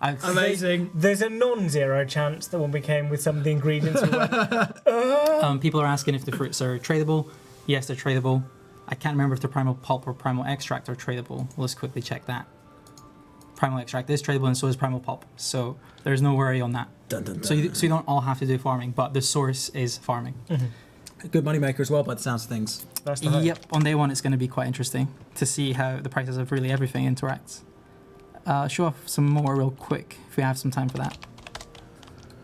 Amazing.
There's a non-zero chance that when we came with some of the ingredients, we went,
people are asking if the fruits are tradable. Yes, they're tradable. I can't remember if the primal pulp or primal extract are tradable. Let's quickly check that. Primal extract is tradable, and so is primal pulp. So there's no worry on that.
Dun, dun, dun.
So you don't all have to do farming, but the source is farming.
A good moneymaker as well, by the sounds of things.
That's the hope.
Yep, on day one it's going to be quite interesting to see how the prices of really everything interacts. Show off some more real quick if we have some time for that.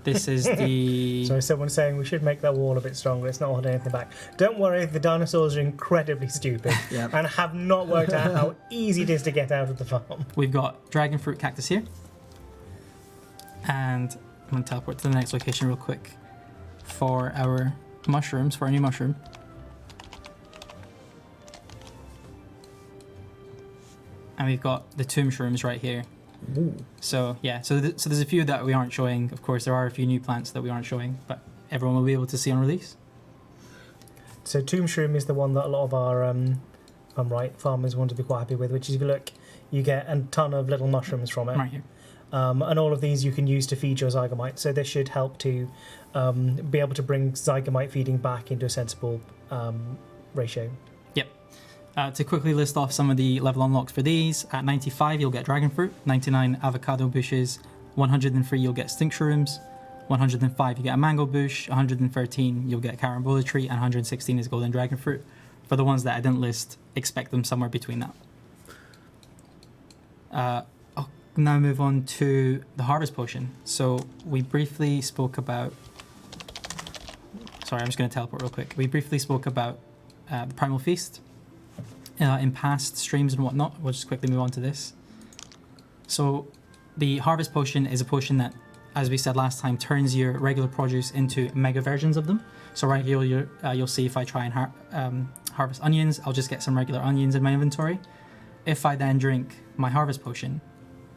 This is the...
So someone's saying we should make that wall a bit stronger. It's not holding anything back. Don't worry, the dinosaurs are incredibly stupid and have not worked out how easy it is to get out of the farm.
We've got dragon fruit cactus here. And I'm going to teleport to the next location real quick for our mushrooms, for our new mushroom. And we've got the tomb shrooms right here.
Ooh.
So yeah, so there's a few that we aren't showing. Of course, there are a few new plants that we aren't showing, but everyone will be able to see on release.
So tomb shroom is the one that a lot of our, if I'm right, farmers want to be quite happy with, which is if you look, you get a ton of little mushrooms from it.
Right here.
And all of these you can use to feed your zygomite. So this should help to be able to bring zygomite feeding back into a sensible ratio.
To quickly list off some of the level unlocks for these, at 95 you'll get dragon fruit, 99 avocado bushes, 103 you'll get stink shrooms, 105 you get a mango bush, 113 you'll get carambola tree, and 116 is golden dragon fruit. For the ones that I didn't list, expect them somewhere between that. I'll now move on to the harvest potion. So we briefly spoke about... Sorry, I'm just going to teleport real quick. We briefly spoke about the primal feast. In past streams and whatnot. We'll just quickly move on to this. So the harvest potion is a potion that, as we said last time, turns your regular produce into mega versions of them. So right here you'll see if I try and harvest onions, I'll just get some regular onions in my inventory. If I then drink my harvest potion,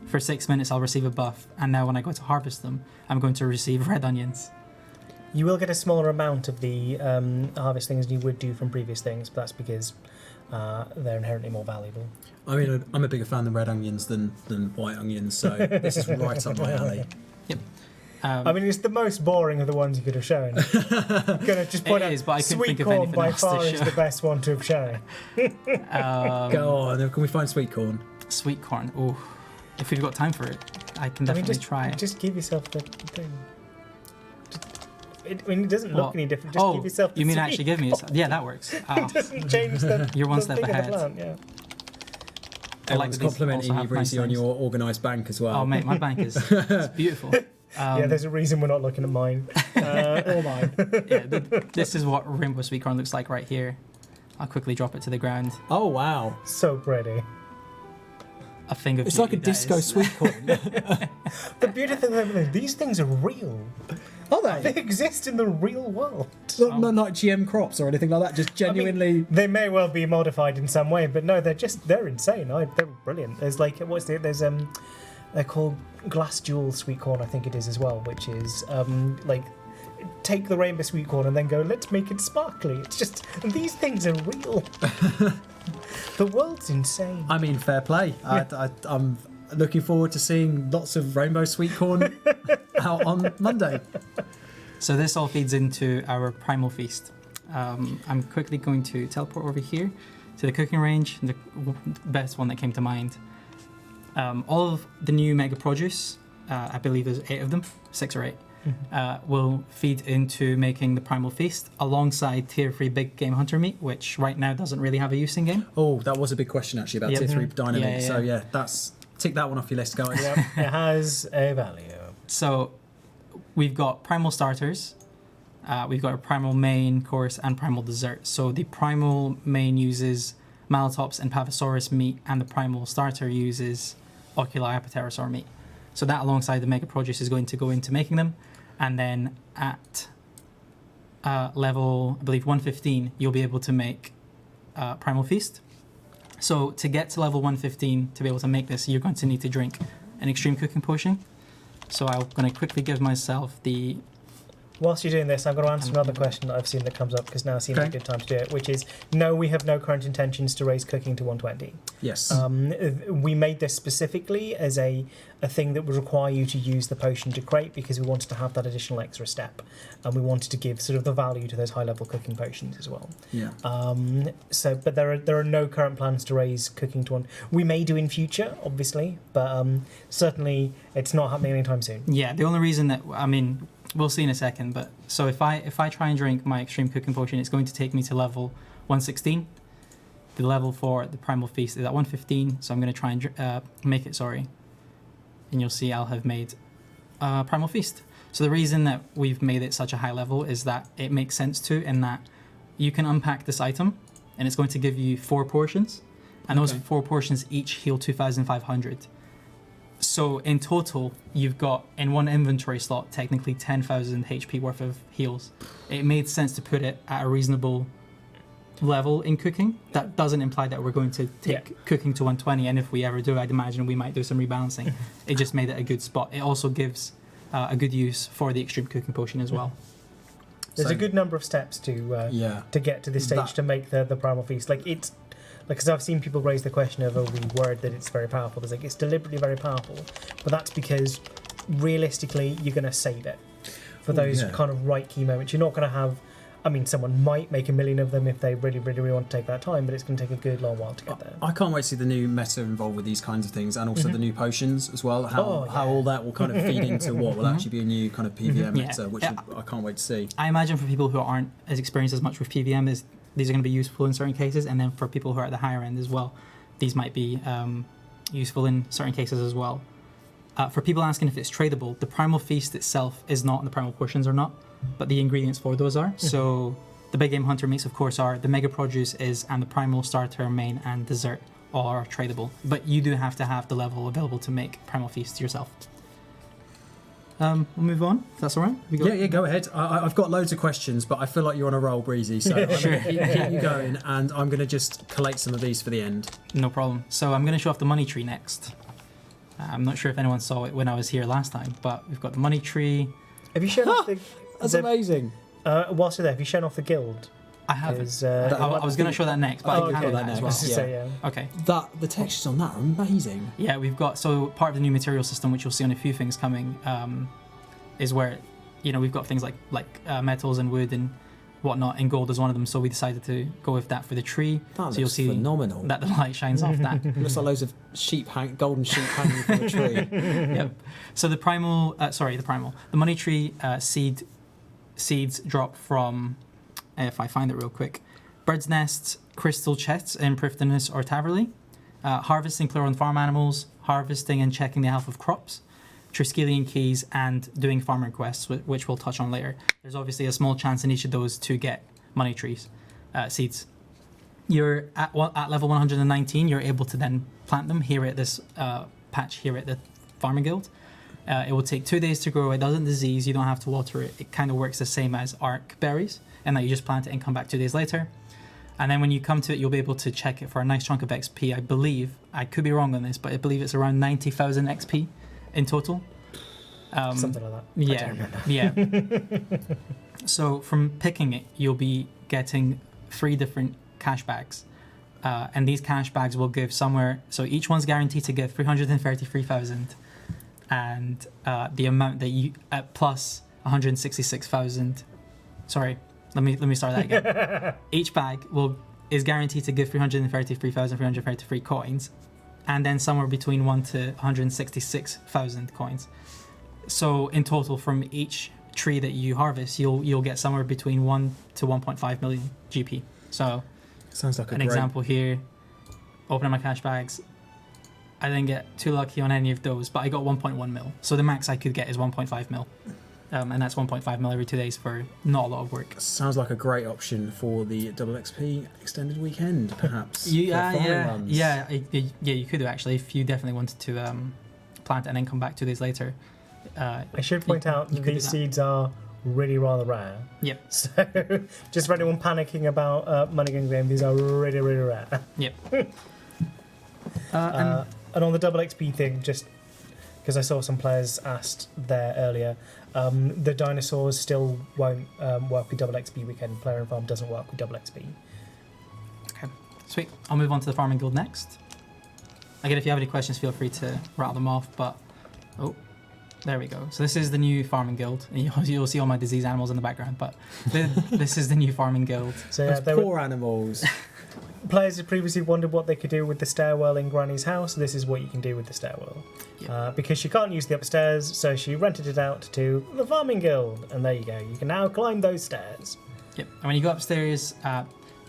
for 6 minutes I'll receive a buff, and now when I go to harvest them, I'm going to receive red onions.
You will get a smaller amount of the harvest things than you would do from previous things, but that's because they're inherently more valuable.
I mean, I'm a bigger fan of red onions than white onions, so this is right up my alley.
Yep.
I mean, it's the most boring of the ones you could have shown. Gonna just point out,
but I couldn't
sweet
think of
corn
anything
by
else to
far is
show.
the best one to have shown.
Go on, can we find sweet corn?
Sweet corn. Oh, if we've got time for it, I can definitely try it.
Just give yourself the thing. It doesn't look any different. Just give yourself the
you mean
sweet
actually give me it? Yeah, that works.
It doesn't change the
You're one
the
step
thing of the
ahead.
plant, yeah.
I like
Everyone's
that these
complimenting
also
you,
have nice
Breezy, on
things.
your organised bank as well.
Oh mate, my bank is it's beautiful.
Yeah, there's a reason we're not looking at mine. Or mine.
Yeah, this is what rainbow sweet corn looks like right here. I'll quickly drop it to the ground.
Oh, wow.
So pretty.
A thing of
It's like a
beauty, that
disco
is.
sweet corn.
The beautiful thing about it, these things are real.
Are
They exist in the real world.
Not like GM crops or anything like that, just genuinely...
They may well be modified in some way, but no, they're insane. They're brilliant. There's they're called glass jewel sweet corn, I think it is as well, which is take the rainbow sweet corn and then go, let's make it sparkly. It's just, these things are real. The world's insane.
I mean, fair play. I'm looking forward to seeing lots of rainbow sweet corn out on Monday.
So this all feeds into our primal feast. I'm quickly going to teleport over here to the cooking range, the best one that came to mind. All of the new mega produce, I believe there's 8 of them, 6 or 8, will feed into making the primal feast alongside tier 3 big game hunter meat, which right now doesn't really have a use in game.
Oh, that was a big question actually about
Yep.
tier 3 dynamic.
Yeah.
So yeah, tick that one off your list, guys.
Yep, it has a value.
So we've got primal starters, we've got a primal main course and primal dessert. So the primal main uses Malatops and Pavosaurus meat, and the primal starter uses Oculi Apatosaur meat. So that alongside the mega produce is going to go into making them, and then at level, I believe 115, you'll be able to make primal feast. So to get to level 115 to be able to make this, you're going to need to drink an extreme cooking potion. So I'm going to quickly give myself the...
Whilst you're doing this, I'm going to answer another question that I've seen that comes up, because now seems a good time to do it, which is, no, we have no current intentions to raise cooking to 120.
Yes.
We made this specifically as a thing that would require you to use the potion to crate, because we wanted to have that additional extra step, and we wanted to give sort of the value to those high-level cooking potions as well.
Yeah.
But there are no current plans to raise cooking to 1. We may do in future, obviously, but certainly it's not happening anytime soon.
Yeah, the only reason that, I mean, we'll see in a second. But so if I try and drink my extreme cooking potion, it's going to take me to level 116. The level for the primal feast is at 115, so I'm going to try and make it. Sorry, and you'll see I'll have made primal feast. So the reason that we've made it such a high level is that it makes sense to, in that you can unpack this item, and it's going to give you 4 portions, and those 4 portions each heal 2,500. So in total, you've got in one inventory slot technically 10,000 HP worth of heals. It made sense to put it at a reasonable level in cooking. That doesn't imply that we're going to take cooking to 120, and if we ever do, I'd imagine we might do some rebalancing. It just made it a good spot. It also gives a good use for the extreme cooking potion as well.
There's a good number of steps to get to this stage to make the primal feast. Like it's because I've seen people raise the question of, we worried that it's very powerful. It's like it's deliberately very powerful, but that's because realistically you're going to save it for those kind of right key moments. You're not going to have. I mean, someone might make a million of them if they really, really, really want to take that time, but it's going to take a good long while to get there.
I can't wait to see the new meta involved with these kinds of things, and also the new potions as well. How all that will kind of feed into what will actually be a new kind of PVM meta, which I can't wait to see.
I imagine for people who aren't as experienced as much with PVM, these are going to be useful in certain cases, and then for people who are at the higher end as well, these might be useful in certain cases as well. For people asking if it's tradable, the primal feast itself is not, and the primal portions are not, but the ingredients for those are. So the big game hunter meats, of course, are the mega produce and the primal starter, main, and dessert all are tradable. But you do have to have the level available to make primal feast yourself. We'll move on, if that's all right.
Yeah, go ahead. I've got loads of questions, but I feel like you're on a roll, Breezy, so I'm going to keep you going, and I'm going to just collate some of these for the end.
No problem. So I'm going to show off the money tree next. I'm not sure if anyone saw it when I was here last time, but we've got the money tree.
Have you shown off the...
That's amazing.
Whilst you're there, have you shown off the guild?
I haven't. I was going to show that next, but I can show that as well. Okay.
The textures on that are amazing.
Yeah, we've got, so part of the new material system, which you'll see on a few things coming, is where, we've got things like metals and wood and whatnot, and gold is one of them. So we decided to go with that for the tree.
That
so you'll see
phenomenal.
That the light shines off that.
It looks like loads of golden sheep hanging from a tree.
Yep. So the money tree seeds drop from, if I find it real quick, bird's nests, crystal chests in Prifdynus or Taverley, harvesting plural on farm animals, harvesting and checking the health of crops, Triskelion keys, and doing farmer quests, which we'll touch on later. There's obviously a small chance in each of those to get money trees, seeds. You're at level 119, you're able to then plant them here at this patch here at the Farming Guild. It will take 2 days to grow. It doesn't disease. You don't have to water it. It kind of works the same as arc berries, and that you just plant it and come back 2 days later. And then when you come to it, you'll be able to check it for a nice chunk of XP. I believe, I could be wrong on this, but I believe it's around 90,000 XP in total.
Something like that.
Yeah. So from picking it, you'll be getting 3 different cash bags. And these cash bags will give somewhere, so each one's guaranteed to give 333,000. And the amount that you, plus 166,000, sorry, let me start that again. Each bag is guaranteed to give 333,333 coins, and then somewhere between 1 to 166,000 coins. So in total, from each tree that you harvest, you'll get somewhere between 1 to 1.5 million GP. So
sounds like
an example here. Opening my cash bags, I didn't get too lucky on any of those, but I got 1.1 mil. So the max I could get is 1.5 mil. And that's 1.5 mil every 2 days for not a lot of work.
Sounds like a great option for the double XP extended weekend, perhaps.
You could do actually, if you definitely wanted to plant and then come back 2 days later.
I should point out that these seeds are really rather rare.
Yep.
So just for anyone panicking about money going game, these are really, really rare.
Yep.
And on the double XP thing, just because I saw some players asked there earlier, the dinosaurs still won't work with double XP weekend. Player and farm doesn't work with double XP.
Okay, sweet. I'll move on to the Farming Guild next. Again, if you have any questions, feel free to rattle them off, but... Oh, there we go. So this is the new Farming Guild. You'll see all my disease animals in the background, but this is the new Farming Guild.
So yeah, poor animals.
players have previously wondered what they could do with the stairwell in Granny's house. This is what you can do with the stairwell.
Yep.
Because she can't use the upstairs, so she rented it out to the Farming Guild. And there you go. You can now climb those stairs.
Yep. And when you go upstairs,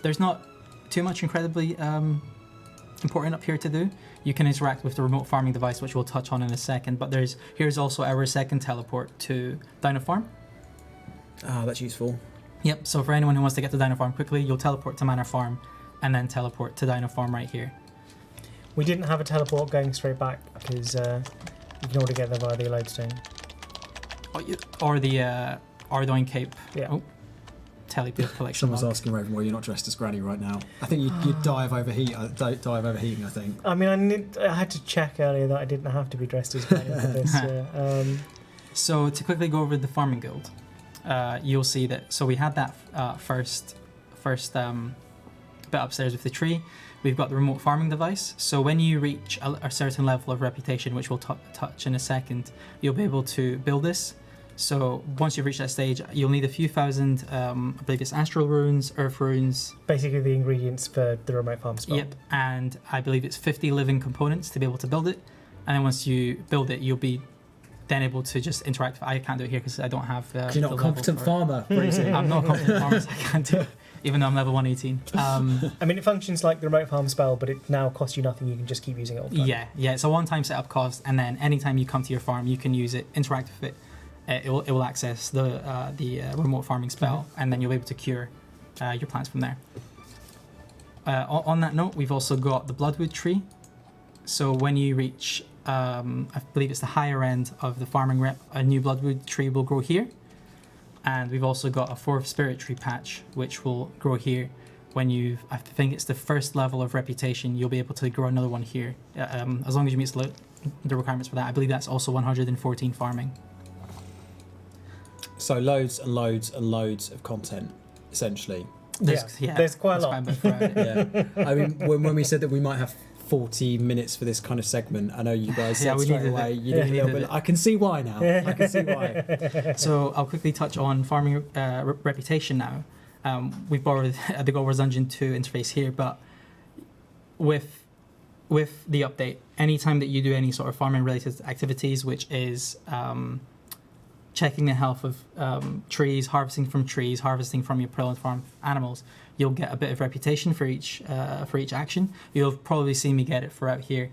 there's not too much incredibly important up here to do. You can interact with the remote farming device, which we'll touch on in a second. But here's also our second teleport to Dino Farm.
Ah, that's useful.
Yep. So for anyone who wants to get to Dino Farm quickly, you'll teleport to Manor Farm, and then teleport to Dino Farm right here.
We didn't have a teleport going straight back because you can already get there via the lodestone.
Or the Ardoin Cape.
Yeah.
Oh, teleport collection.
Someone's asking Raven why you're not dressed as Granny right now. I think you'd die of overheating. I think.
I mean, I had to check earlier that I didn't have to be dressed as Granny for this.
So to quickly go over the Farming Guild, you'll see that. So we had that first bit upstairs with the tree. We've got the remote farming device. So when you reach a certain level of reputation, which we'll touch in a second, you'll be able to build this. So once you've reached that stage, you'll need a few thousand, I believe it's astral runes, earth runes.
Basically the ingredients for the remote farm spell.
Yep, and I believe it's 50 living components to be able to build it. And then once you build it, you'll be then able to just interact. I can't do it here because I don't have.
You're not a competent farmer, Breezy.
I'm not a competent farmer, so I can't do it, even though I'm level 118.
I mean, it functions like the remote farm spell, but it now costs you nothing. You can just keep using it all the time.
Yeah. It's a one-time setup cost, and then anytime you come to your farm, you can use it, interact with it. It will access the remote farming spell, and then you'll be able to cure your plants from there. On that note, we've also got the Bloodwood tree. So when you reach, I believe it's the higher end of the farming rep, a new Bloodwood tree will grow here. And we've also got a 4th spirit tree patch, which will grow here. When I think it's the first level of reputation, you'll be able to grow another one here. As long as you meet the requirements for that. I believe that's also 114 farming.
So loads and loads and loads of content, essentially.
There's quite a lot.
Yeah. I mean, when we said that we might have 40 minutes for this kind of segment, I know you guys said straight away you need a little bit. I can see why now. I can see why.
So I'll quickly touch on farming reputation now. We've borrowed the Gold Wars Dungeon 2 interface here, but with the update, anytime that you do any sort of farming related activities, which is checking the health of trees, harvesting from your Pearl Farm animals, you'll get a bit of reputation for each action. You'll probably see me get it throughout here.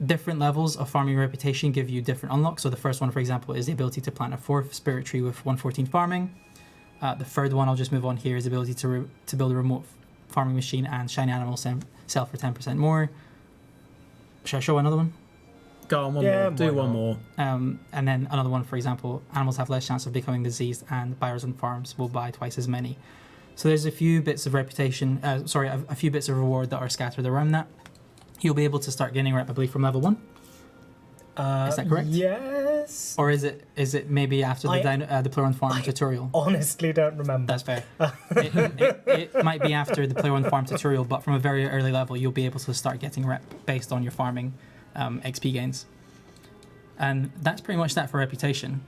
Different levels of farming reputation give you different unlocks. So the first one, for example, is the ability to plant a 4th spirit tree with 114 farming. The third one, I'll just move on here, is the ability to build a remote farming machine and shiny animals sell for 10% more. Should I show another one?
Go on, one more. Do one more.
And then another one, for example, animals have less chance of becoming diseased, and buyers on farms will buy twice as many. So there's a few bits of reputation, a few bits of reward that are scattered around that. You'll be able to start gaining rep, I believe, from level 1. Is that correct?
Yes.
Or is it maybe after the Player on Farm tutorial?
Honestly, don't remember.
That's fair. It might be after the Player on Farm tutorial, but from a very early level, you'll be able to start getting rep based on your farming XP gains. And that's pretty much that for reputation.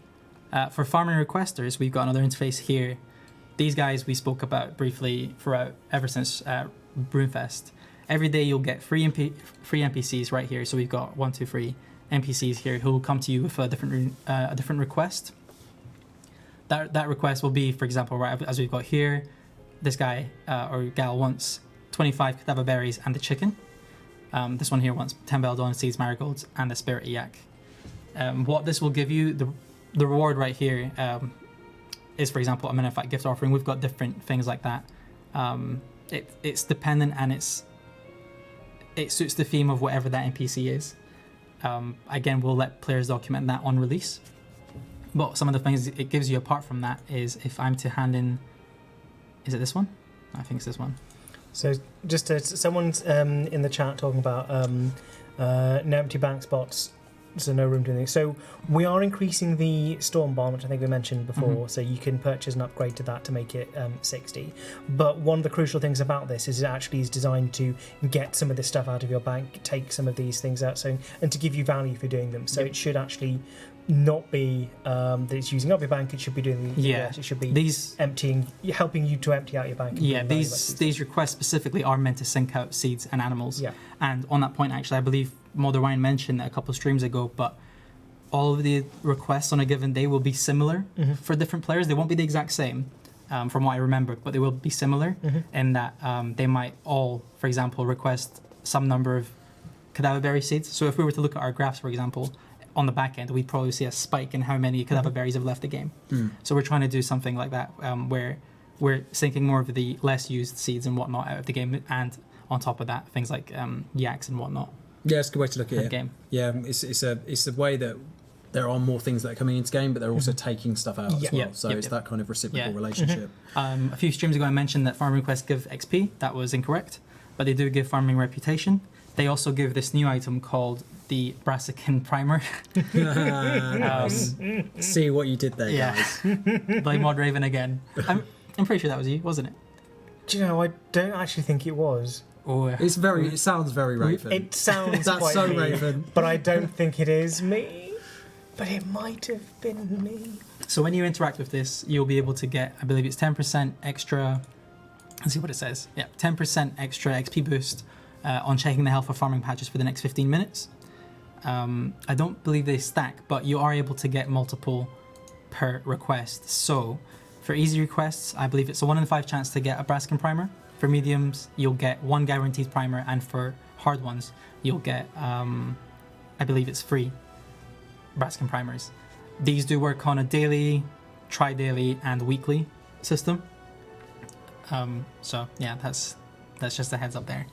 For farming requesters, we've got another interface here. These guys we spoke about briefly ever since RuneFest. Every day you'll get free NPCs right here. So we've got 1, 2, 3 NPCs here who will come to you with a different request. That request will be, for example, right as we've got here, this guy or gal wants 25 Kadabra berries and the chicken. This one here wants 10 belladonna seeds, marigolds, and a spirit yak. What this will give you, the reward right here, is, for example, a Minified gift offering. We've got different things like that. It's dependent, and it suits the theme of whatever that NPC is. Again, we'll let players document that on release. But some of the things it gives you apart from that is if I'm to hand in, is it this one? I think it's this one.
So just someone's in the chat talking about no empty bank spots, so no room to do anything. So we are increasing the Storm Barn, which I think we mentioned before, so you can purchase an upgrade to that to make it 60. But one of the crucial things about this is it actually is designed to get some of this stuff out of your bank, take some of these things out, and to give you value for doing them. So it should actually not be that it's using up your bank. It should be doing the
Yeah.
it should be
These
helping you to empty out your bank. and
Yeah,
doing value add
these requests specifically are meant to sync out seeds and animals.
Yeah.
And on that point, actually, I believe Mod Orion mentioned it a couple of streams ago, but all of the requests on a given day will be similar for different players. They won't be the exact same, from what I remember, but they will be similar in that they might all, for example, request some number of cadaver berry seeds. So if we were to look at our graphs, for example, on the back end, we'd probably see a spike in how many cadaver berries have left the game. So we're trying to do something like that, where we're syncing more of the less used seeds and whatnot out of the game, and on top of that, things like yaks and whatnot.
Yeah, it's a good way to look at
in
it.
the game.
Yeah, it's a way that there are more things that are coming into game, but they're also taking stuff out as
Yeah.
well.
Yep,
So
yep,
it's
yep.
that kind of reciprocal
Yeah.
relationship.
A few streams ago, I mentioned that farm requests give XP. That was incorrect, but they do give farming reputation. They also give this new item called the Brassican Primer.
Nice. See what you did there,
Yeah.
guys.
by Mod Raven again. I'm pretty sure that was you, wasn't it?
Do you know? I don't actually think it was.
Oh,
It sounds very Raven.
It sounds
That's
quite
so
me,
Raven.
but I don't think it is me. But it might have been me.
So when you interact with this, you'll be able to get, I believe it's 10% extra. Let's see what it says. Yeah, 10% extra XP boost on checking the health of farming patches for the next 15 minutes. I don't believe they stack, but you are able to get multiple per request. So for easy requests, I believe it's a 1 in 5 chance to get a Brassican Primer. For mediums, you'll get 1 guaranteed primer, and for hard ones, you'll get, I believe it's free Brassican primers. These do work on a daily, tri-daily, and weekly system. So yeah, that's just a heads up there.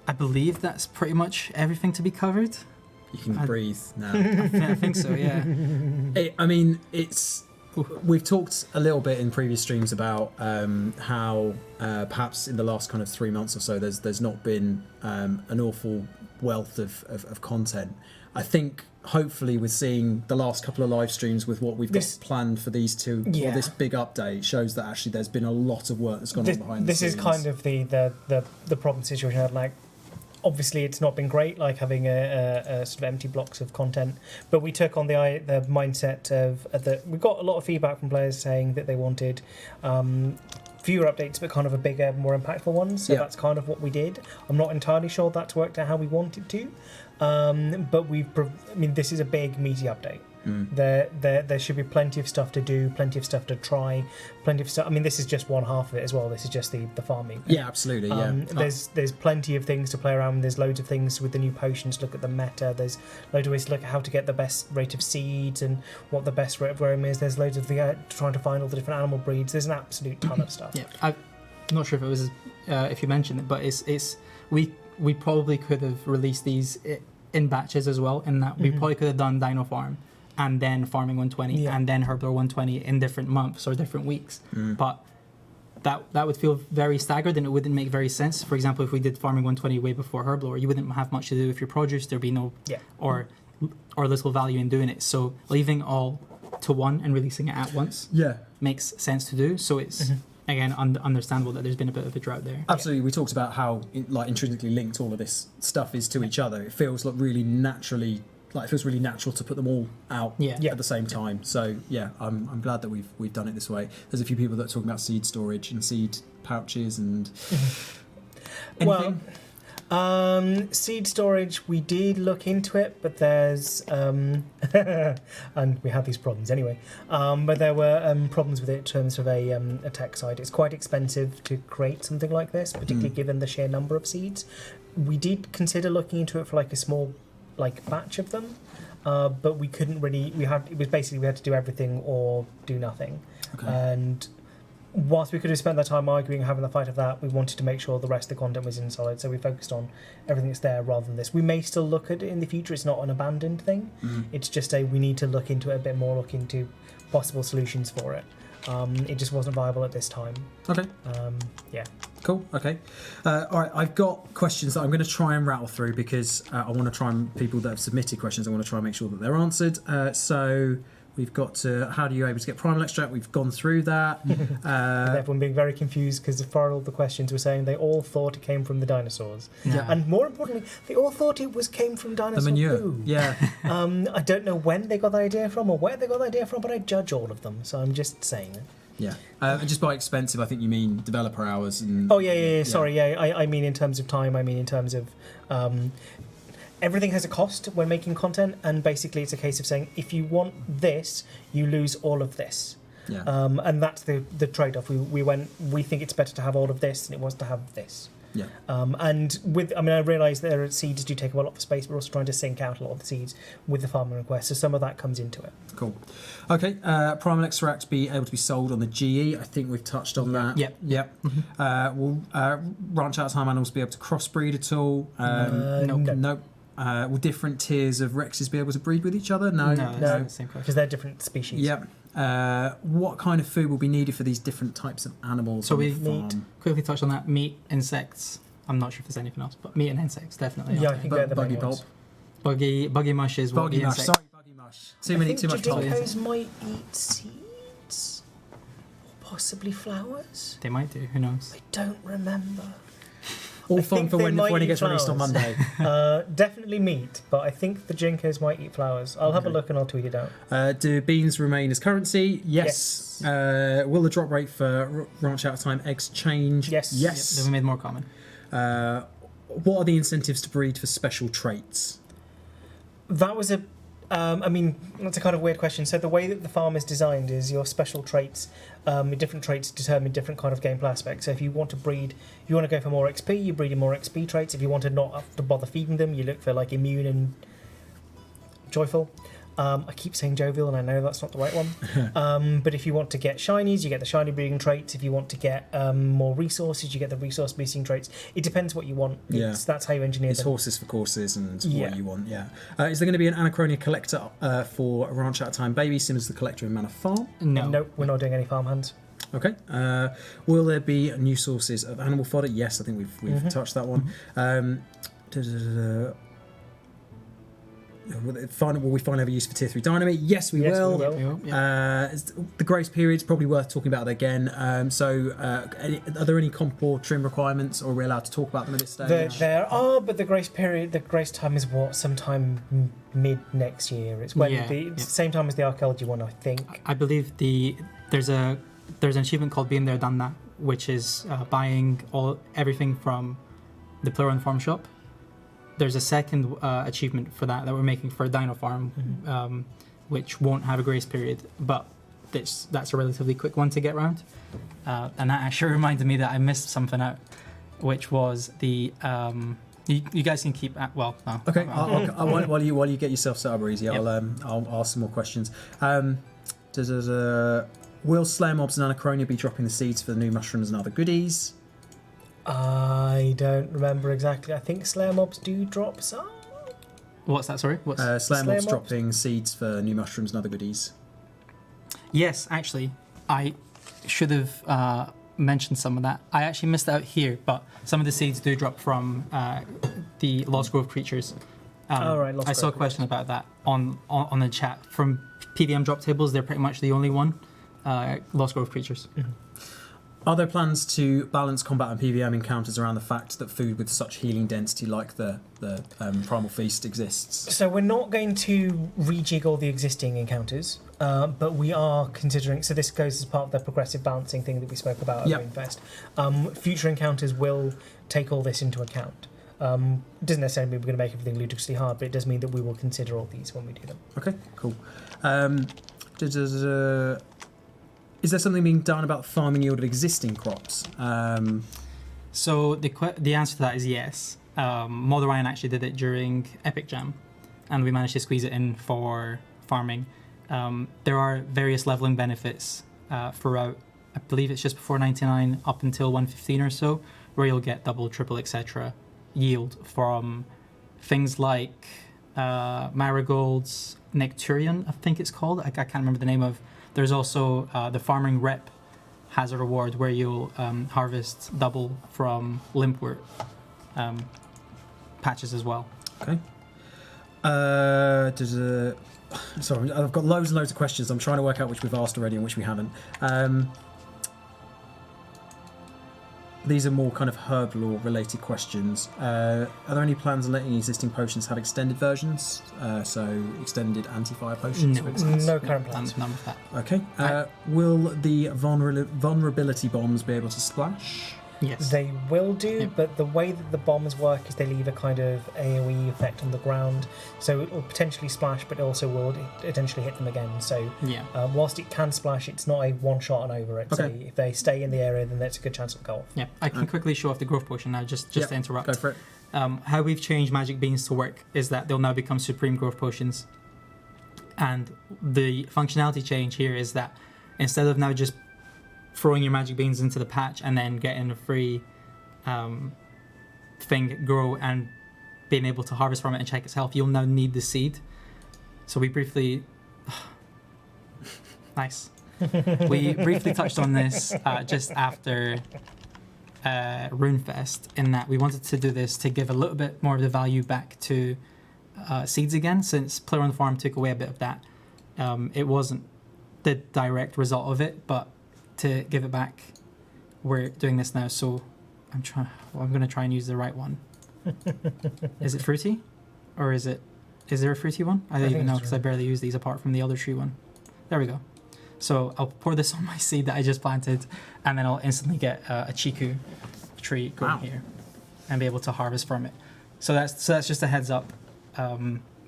I believe that's pretty much everything to be covered.
You can breathe now.
I think so, yeah.
We've talked a little bit in previous streams about how perhaps in the last kind of 3 months or so, there's not been an awful wealth of content. I think hopefully with seeing the last couple of live streams with what we've got planned for these two, or this big update, shows that actually there's been a lot of work that's gone on behind the scenes.
This is kind of the problem situation. Like, obviously, it's not been great, like having a sort of empty blocks of content. But we took on the mindset of that. We got a lot of feedback from players saying that they wanted fewer updates, but kind of a bigger, more impactful one. So that's kind of what we did. I'm not entirely sure that's worked out how we wanted to, but this is a big, meaty update. There should be plenty of stuff to do, plenty of stuff to try, plenty of stuff. I mean, this is just one half of it as well. This is just the farming.
Yeah, absolutely.
There's plenty of things to play around with. There's loads of things with the new potions. Look at the meta. There's loads of ways to look at how to get the best rate of seeds and what the best rate of roam is. There's loads of trying to find all the different animal breeds. There's an absolute ton of stuff.
Yeah, I'm not sure if it was if you mentioned it, but we probably could have released these in batches as well. In that we probably could have done Dino Farm and then Farming 120 and then Herblore 120 in different months or different weeks. But that would feel very staggered and it wouldn't make very sense. For example, if we did Farming 120 way before Herblore, you wouldn't have much to do with your produce. There'd be no or little value in doing it. So leaving all to one and releasing it at once makes sense to do. So it's again understandable that there's been a bit of a drought there.
Absolutely. We talked about how intrinsically linked all of this stuff is to each other. It feels really natural to put them all out at the same time. So yeah, I'm glad that we've done it this way. There's a few people that are talking about seed storage and seed pouches and anything.
Well, seed storage, we did look into it, but there's and we had these problems anyway. But there were problems with it in terms of a tech side. It's quite expensive to create something like this, particularly given the sheer number of seeds. We did consider looking into it for a small batch of them, but we couldn't really. We had to do everything or do nothing.
Okay.
And whilst we could have spent that time arguing, having the fight of that, we wanted to make sure the rest of the content was in solid, so we focused on everything that's there rather than this. We may still look at it in the future. It's not an abandoned thing. It's just we need to look into it a bit more, look into possible solutions for it. It just wasn't viable at this time.
Okay.
Yeah.
Cool. Okay. All right. I've got questions that I'm going to try and rattle through because I want to try and people that have submitted questions. I want to try and make sure that they're answered. So We've got to how do you able to get primal extract? We've gone through that.
Everyone being very confused because for all the questions were saying they all thought it came from the dinosaurs.
Yeah.
And more importantly, they all thought it came from
The
dinosaur
manure.
poo.
Yeah.
I don't know when they got that idea from or where they got that idea from, but I judge all of them, so I'm just saying it.
Yeah. And just by expensive, I think you mean developer hours and.
Oh yeah. Sorry, yeah. I mean in terms of time. I mean in terms of. Everything has a cost when making content, and basically it's a case of saying if you want this, you lose all of this.
Yeah.
And that's the trade-off. We think it's better to have all of this than it was to have this.
Yeah.
And I realise that seeds do take up a lot of space. We're also trying to sync out a lot of the seeds with the farming request, so some of that comes into it.
Cool. Okay. Primal extract be able to be sold on the GE. I think we've touched on that.
Yep.
Yep. Will ranch out time animals be able to crossbreed at all? Nope. Will different tiers of Rexes be able to breed with each other? No.
It's not the same question.
Because they're different species.
Yep. What kind of food will be needed for these different types of animals
So
on the
we
farm?
quickly touched on that. Meat, insects. I'm not sure if there's anything else, but meat and insects definitely.
Yeah, I think they're the
Buggy
main ones.
bulb.
Buggy mush is what
Buggy
the
mush.
insect.
Sorry, buggy mush. Too much bulb.
Jadinkos might eat seeds, or possibly flowers.
They might do. Who knows?
I don't remember.
All
I
fun
think
for
they
when
might
it
eat
gets released on
flowers.
Monday.
Definitely meat, but I think the Jinkos might eat flowers. I'll have a look and I'll tweet it out.
Do beans remain as currency? Yes. Will the drop rate for ranch out time eggs change?
Yes.
Yes.
They've been made more common.
What are the incentives to breed for special traits?
That was that's a kind of weird question. So the way that the farm is designed is your special traits, different traits determine different kind of gameplay aspects. So if you want to breed, you want to go for more XP, you breed in more XP traits. If you want to not have to bother feeding them, you look for like immune and joyful. I keep saying jovial, and I know that's not the right one. But if you want to get shinies, you get the shiny breeding traits. If you want to get more resources, you get the resource boosting traits. It depends what you want. That's how you engineer
It's
them.
horses for courses and what you want, yeah. Is there going to be an Anachronia collector for a ranch out time baby, similar to the collector in Manor Farm?
No.
Nope, we're not doing any farmhands.
Okay. Will there be new sources of animal fodder? Yes, I think we've touched that one. Will we find ever use for tier 3 dynamite? Yes, we will. The grace period's probably worth talking about again. Are there any comp or trim requirements, or are we allowed to talk about them at this stage?
There are, but the grace time is sometime mid next year. It's when it's the same time as the archaeology one, I think.
I believe there's an achievement called Been There Done That, which is buying everything from the Plural and Farm shop. There's a second achievement for that we're making for Dino Farm, which won't have a grace period, but that's a relatively quick one to get around. And that actually reminded me that I missed something out, which was the you guys can keep no.
Okay, while you get yourself set up, Breezy, I'll ask some more questions. Will Slayer Mobs and Anachronia be dropping the seeds for the new mushrooms and other goodies?
I don't remember exactly. I think Slayer Mobs do drop some.
What's that? Sorry.
Slayer Mobs dropping seeds for new mushrooms and other goodies.
Yes, actually, I should have mentioned some of that. I actually missed out here, but some of the seeds do drop from the Lost Grove creatures. I saw a question about that on the chat. From PVM drop tables, they're pretty much the only one. Lost Grove creatures.
Mm-hmm.
Are there plans to balance combat and PVM encounters around the fact that food with such healing density like the Primal Feast exists?
So we're not going to rejig all the existing encounters, but we are considering, so this goes as part of the progressive balancing thing that we spoke about at RuneFest. Future encounters will take all this into account. It doesn't necessarily mean we're going to make everything ludicrously hard, but it does mean that we will consider all these when we do them.
Okay, cool. Is there something being done about the farming yield of existing crops?
So the answer to that is yes. Mod Orion actually did it during Epic Jam, and we managed to squeeze it in for farming. There are various leveling benefits throughout. I believe it's just before 99 up until 115 or so, where you'll get double, triple, etc. yield from things like marigolds, nectarian, I think it's called. I can't remember the name of. There's also the farming rep has a reward where you'll harvest double from limpwort patches as well.
Okay. Sorry, I've got loads and loads of questions. I'm trying to work out which we've asked already and which we haven't. These are more kind of herb lore related questions. Are there any plans on letting existing potions have extended versions? So extended anti-fire potions, for instance?
No current plans.
None of that.
Okay. Will the vulnerability bombs be able to splash?
Yes.
They will do,
Yep.
but the way that the bombs work is they leave a kind of AoE effect on the ground, so it will potentially splash, but also will potentially hit them again. So
Yeah.
whilst it can splash, it's not a one shot and over it.
Okay.
So if they stay in the area, then there's a good chance it'll go off.
Yeah. I can quickly show off the growth potion now, just to interrupt.
Go for it.
How we've changed magic beans to work is that they'll now become supreme growth potions. And the functionality change here is that instead of now just throwing your magic beans into the patch and then getting a free thing grow and being able to harvest from it and check its health, you'll now need the seed. So we briefly... nice. We briefly touched on this just after RuneFest, in that we wanted to do this to give a little bit more of the value back to seeds again, since Player on the Farm took away a bit of that. It wasn't the direct result of it, but to give it back, we're doing this now. So I'm going to try and use the right one. Is it fruity, or is there a fruity one? I don't even know, because I barely use these apart from the other tree one. There we go. So I'll pour this on my seed that I just planted, and then I'll instantly get a chiku tree going here, and be able to harvest from it. So that's just a heads up.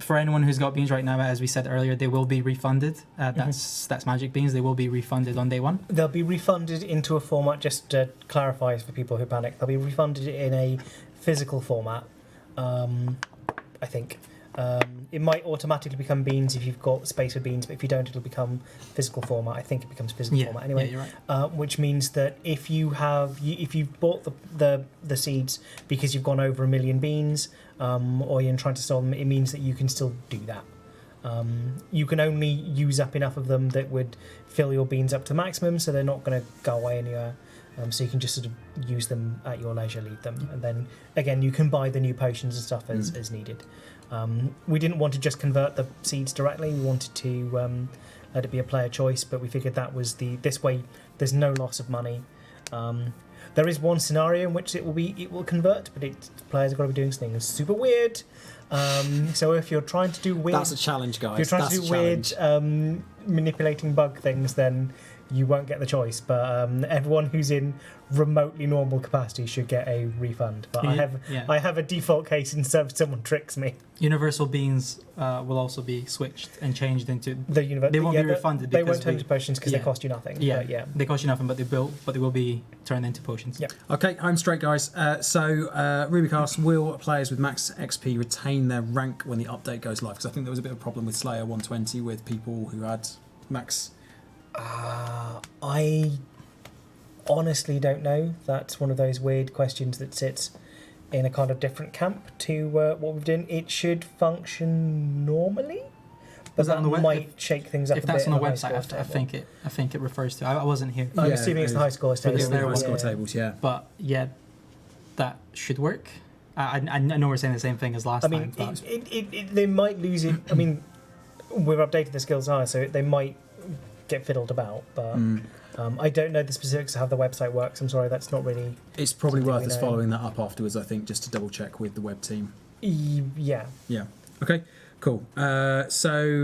For anyone who's got beans right now, as we said earlier, they will be refunded. That's magic beans. They will be refunded on day one.
They'll be refunded into a format, just to clarify for people who panic, they'll be refunded in a physical format, I think. It might automatically become beans if you've got space for beans, but if you don't, it'll become physical format. I think it becomes physical format anyway.
Yeah, you're right.
Which means that if you've bought the seeds because you've gone over 1 million beans, or you're trying to sell them, it means that you can still do that. You can only use up enough of them that would fill your beans up to maximum, so they're not going to go away anywhere. So you can just sort of use them at your leisure, leave them, and then again you can buy the new potions and stuff as needed. We didn't want to just convert the seeds directly. We wanted to let it be a player choice, but we figured that was this way. There's no loss of money. There is one scenario in which it will convert, but players have got to be doing something super weird. So if you're trying to do weird,
That's a challenge, guys.
if you're trying to do weird manipulating bug things, then you won't get the choice. But everyone who's in remotely normal capacity should get a refund. But I have a default case in if someone tricks me.
Universal beans will also be switched and changed into
They won't
be refunded.
They
because
won't turn into potions because they cost you nothing.
Yeah,
But yeah.
they cost you nothing, but they will be turned into potions.
Yeah.
Okay, home straight, guys. So Rubycast, will players with max XP retain their rank when the update goes live? Because I think there was a bit of a problem with Slayer 120 with people who had max.
I honestly don't know. That's one of those weird questions that sits in a kind of different camp to what we've done. It should function normally, but
that on the
might shake things up.
If
a
that's
bit
on the
in
website,
high score
I think it refers to. I wasn't here,
I'm assuming it's the high score
For the
table.
Slayer
High
one.
score tables, yeah.
but yeah, that should work. I know we're saying the same thing as last
I mean,
time. But
they might lose it. I mean, we've updated the skills higher, so they might get fiddled about, but I don't know the specifics of how the website works. I'm sorry, that's not really.
It's probably
Something
worth
we
us
know.
following that up afterwards, I think, just to double check with the web team.
Yeah.
Yeah. Okay, cool. So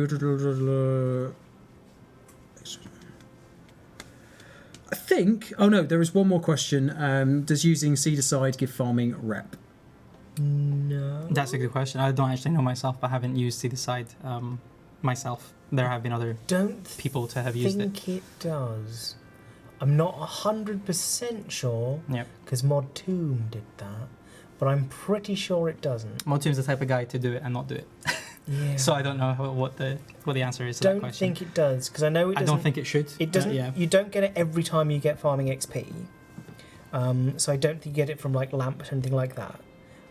I think. Oh no, there is one more question. Does using Seed Aside give farming rep?
No.
that's a good question. I don't actually know myself. I haven't used Seed Aside myself. There have been other
Don't
people to have used it.
think it does. I'm not 100% sure
Yep.
because Mod Tomb did that, but I'm pretty sure it doesn't.
Motum's the type of guy to do it and not do it.
Yeah.
So I don't know what the answer is to that
don't
question.
think it does because I know it
I
doesn't.
don't think it should.
It doesn't.
Yeah.
You don't get it every time you get farming XP. So I don't think you get it from like lamps or anything like that.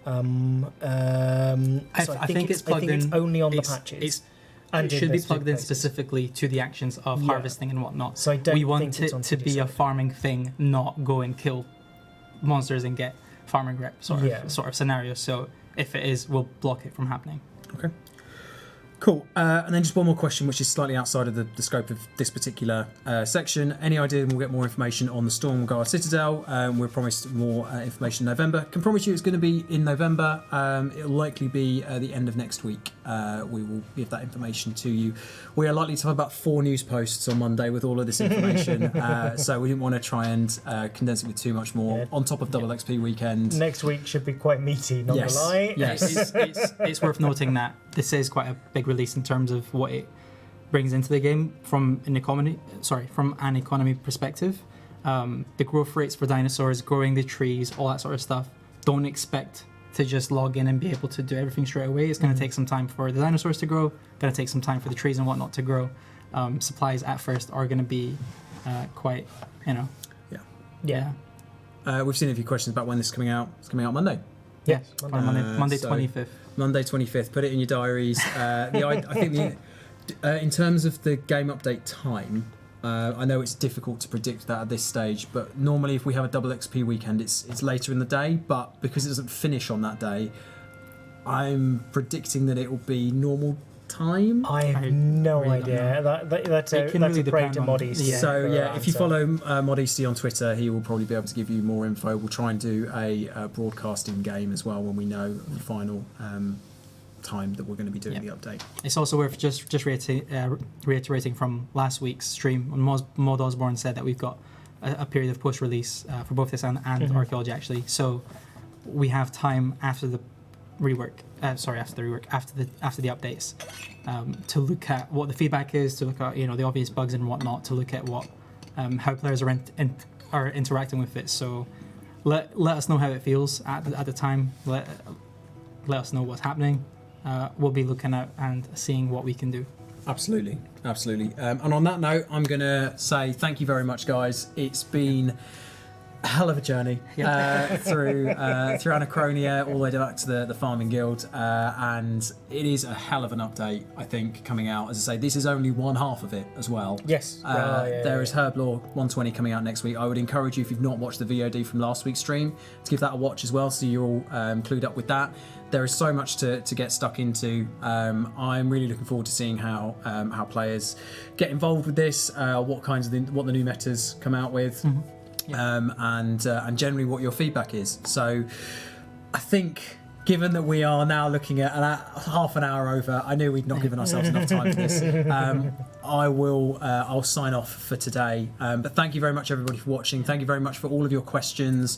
So
I think it's plugged
it's
in.
only on the
It's-
patches.
It should be
those two
plugged in
places.
specifically to the actions of
Yeah.
harvesting and whatnot.
So I don't
We want
think it's
it
on
to be
CD
a
side.
farming thing, not go and kill monsters and get farming rep sort
Yeah.
of scenario. So if it is, we'll block it from happening.
Cool. And then just one more question, which is slightly outside of the scope of this particular section. Any idea when we'll get more information on the Stormguard Citadel? We're promised more information in November. Can promise you it's going to be in November. It'll likely be the end of next week. We will give that information to you. We are likely to have about 4 news posts on Monday with all of this information. So we didn't want to try and condense it with too much more. On top of Double XP weekend.
Next week should be quite meaty, not
Yes.
gonna lie.
Yes.
It's worth noting that this is quite a big release in terms of what it brings into the game from an economy perspective. The growth rates for dinosaurs, growing the trees, all that sort of stuff. Don't expect to just log in and be able to do everything straight away. It's going to take some time for the dinosaurs to grow. Going to take some time for the trees and whatnot to grow. Supplies at first are going to be quite,
Yeah.
We've seen a few questions about when this is coming out. It's coming out Monday.
Yes.
Monday
So-
25th.
Monday 25th. Put it in your diaries. I think in terms of the game update time, I know it's difficult to predict that at this stage, but normally if we have a double XP weekend, it's later in the day. But because it doesn't finish on that day, I'm predicting that it will be normal time.
I have
I
no
really don't
idea. That's
It
a
can
that's
really
a break
depend
to
on-
Moddy's.
Yeah.
So
for
yeah, if you
answer.
follow Modesty on Twitter, he will probably be able to give you more info. We'll try and do a broadcasting game as well when we know the final time that we're going to be doing the update.
It's also worth just reiterating from last week's stream when Mod Osborne said that we've got a period of post-release for both this and Archaeology actually. So we have time after the rework. After the updates, to look at what the feedback is, to look at the obvious bugs and whatnot, to look at what how players are interacting with it. So let us know how it feels at the time. Let us know what's happening. We'll be looking at and seeing what we can do.
Absolutely. And on that note, I'm going to say thank you very much, guys. It's been a hell of a journey through Anachronia all the way back to the Farming Guild, and it is a hell of an update, I think, coming out. As I say, this is only one half of it as well.
Yes.
There is Herblore 120 coming out next week. I would encourage you, if you've not watched the VOD from last week's stream, to give that a watch as well, so you're all clued up with that. There is so much to get stuck into. I'm really looking forward to seeing how players get involved with this, what the new metas come out with. And generally what your feedback is. So I think, given that we are now looking at half an hour over, I knew we'd not given ourselves enough time for this. I'll sign off for today. But thank you very much, everybody, for watching. Thank you very much for all of your questions.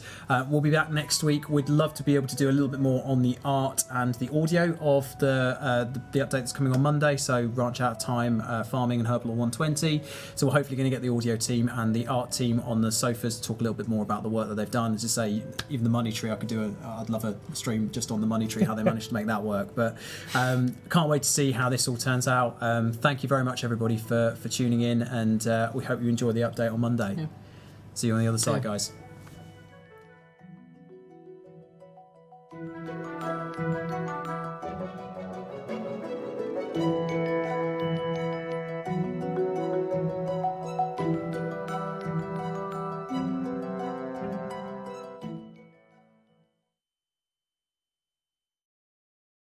We'll be back next week. We'd love to be able to do a little bit more on the art and the audio of the update that's coming on Monday. So Ranch Out of Time, Farming, and Herblore 120. So we're hopefully going to get the audio team and the art team on the sofas to talk a little bit more about the work that they've done. As I say, even the money tree, I'd love a stream just on the money tree, how they managed to make that work. But can't wait to see how this all turns out. Thank you very much, everybody, for tuning in, and we hope you enjoy the update on Monday.
Yeah.
See you on the other side,
Yeah.
guys.